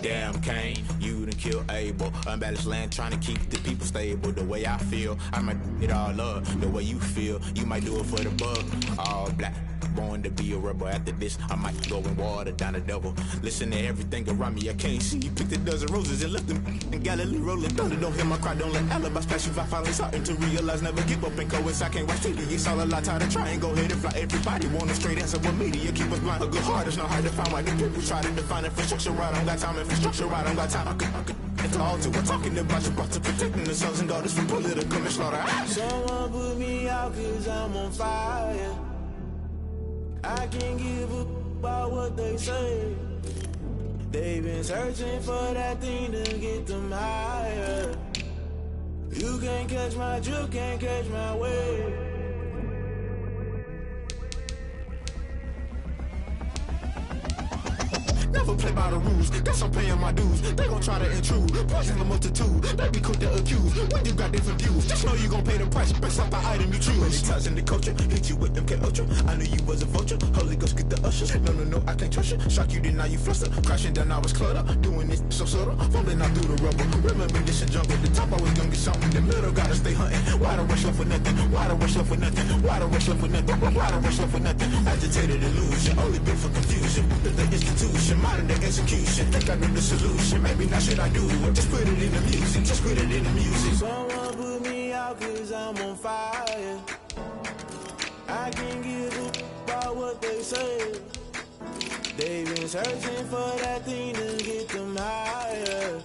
Damn, Kane, you done killed Abel. Unbalanced land, trying to keep the people stable. The way I feel, I might it all up. The way you feel, you might do it for the bug. All black, born to be a rebel. After this, I might go and water down the devil. Listen to everything around me, I can't see. You picked a dozen roses and left them in Galilee rolling thunder. Don't hear my cry, don't let alibis pass you. I finally starting to realize, never give up and coincide. Can't watch TV, it's all a lot. Tired of trying, go ahead and fly. Everybody want a straight answer with media. Keep us blind, a good heart is not hard to find. Why the people try to define infrastructure right? I don't got time, infrastructure right, I don't got time. I could it's all to. We're talking about you, brought to protecting the sons and daughters from political and slaughter. Someone put me out cause I'm on fire. I can't give a about what they say. They've been searching for that thing to get them higher. You can't catch my drift, can't catch my wave. Never play by the rules, guess I'm paying my dues. They gon' try to intrude, poison the multitude. They be quick to accuse, when you got different views. Just know you gon' pay the price, based off the item you choose. Many times in the culture, hit you with them K Ultra. I knew you was a vulture, Holy Ghost get the ushers. No, I can't trust you. Shock you, then now you fluster. Crashing down, I was cluttered. Doing this so subtle, falling out through the rubble. Remember this in jungle, the top I was gonna get something. The middle gotta stay hunting. Why the rush left for nothing? Why the rush left for nothing? Why the rush left for nothing? Why the rush left for nothing? Agitated illusion, only built for confusion. The institution, modern day execution. Think I know the solution. Maybe not should I do it? Just put it in the music. Just put it in the music. Someone put me out cause I'm on fire. I can't give a about what they say. They've been searching for that thing to get them higher.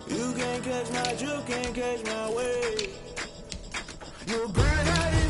You can't catch my drift, can't catch my wave. You're good at it.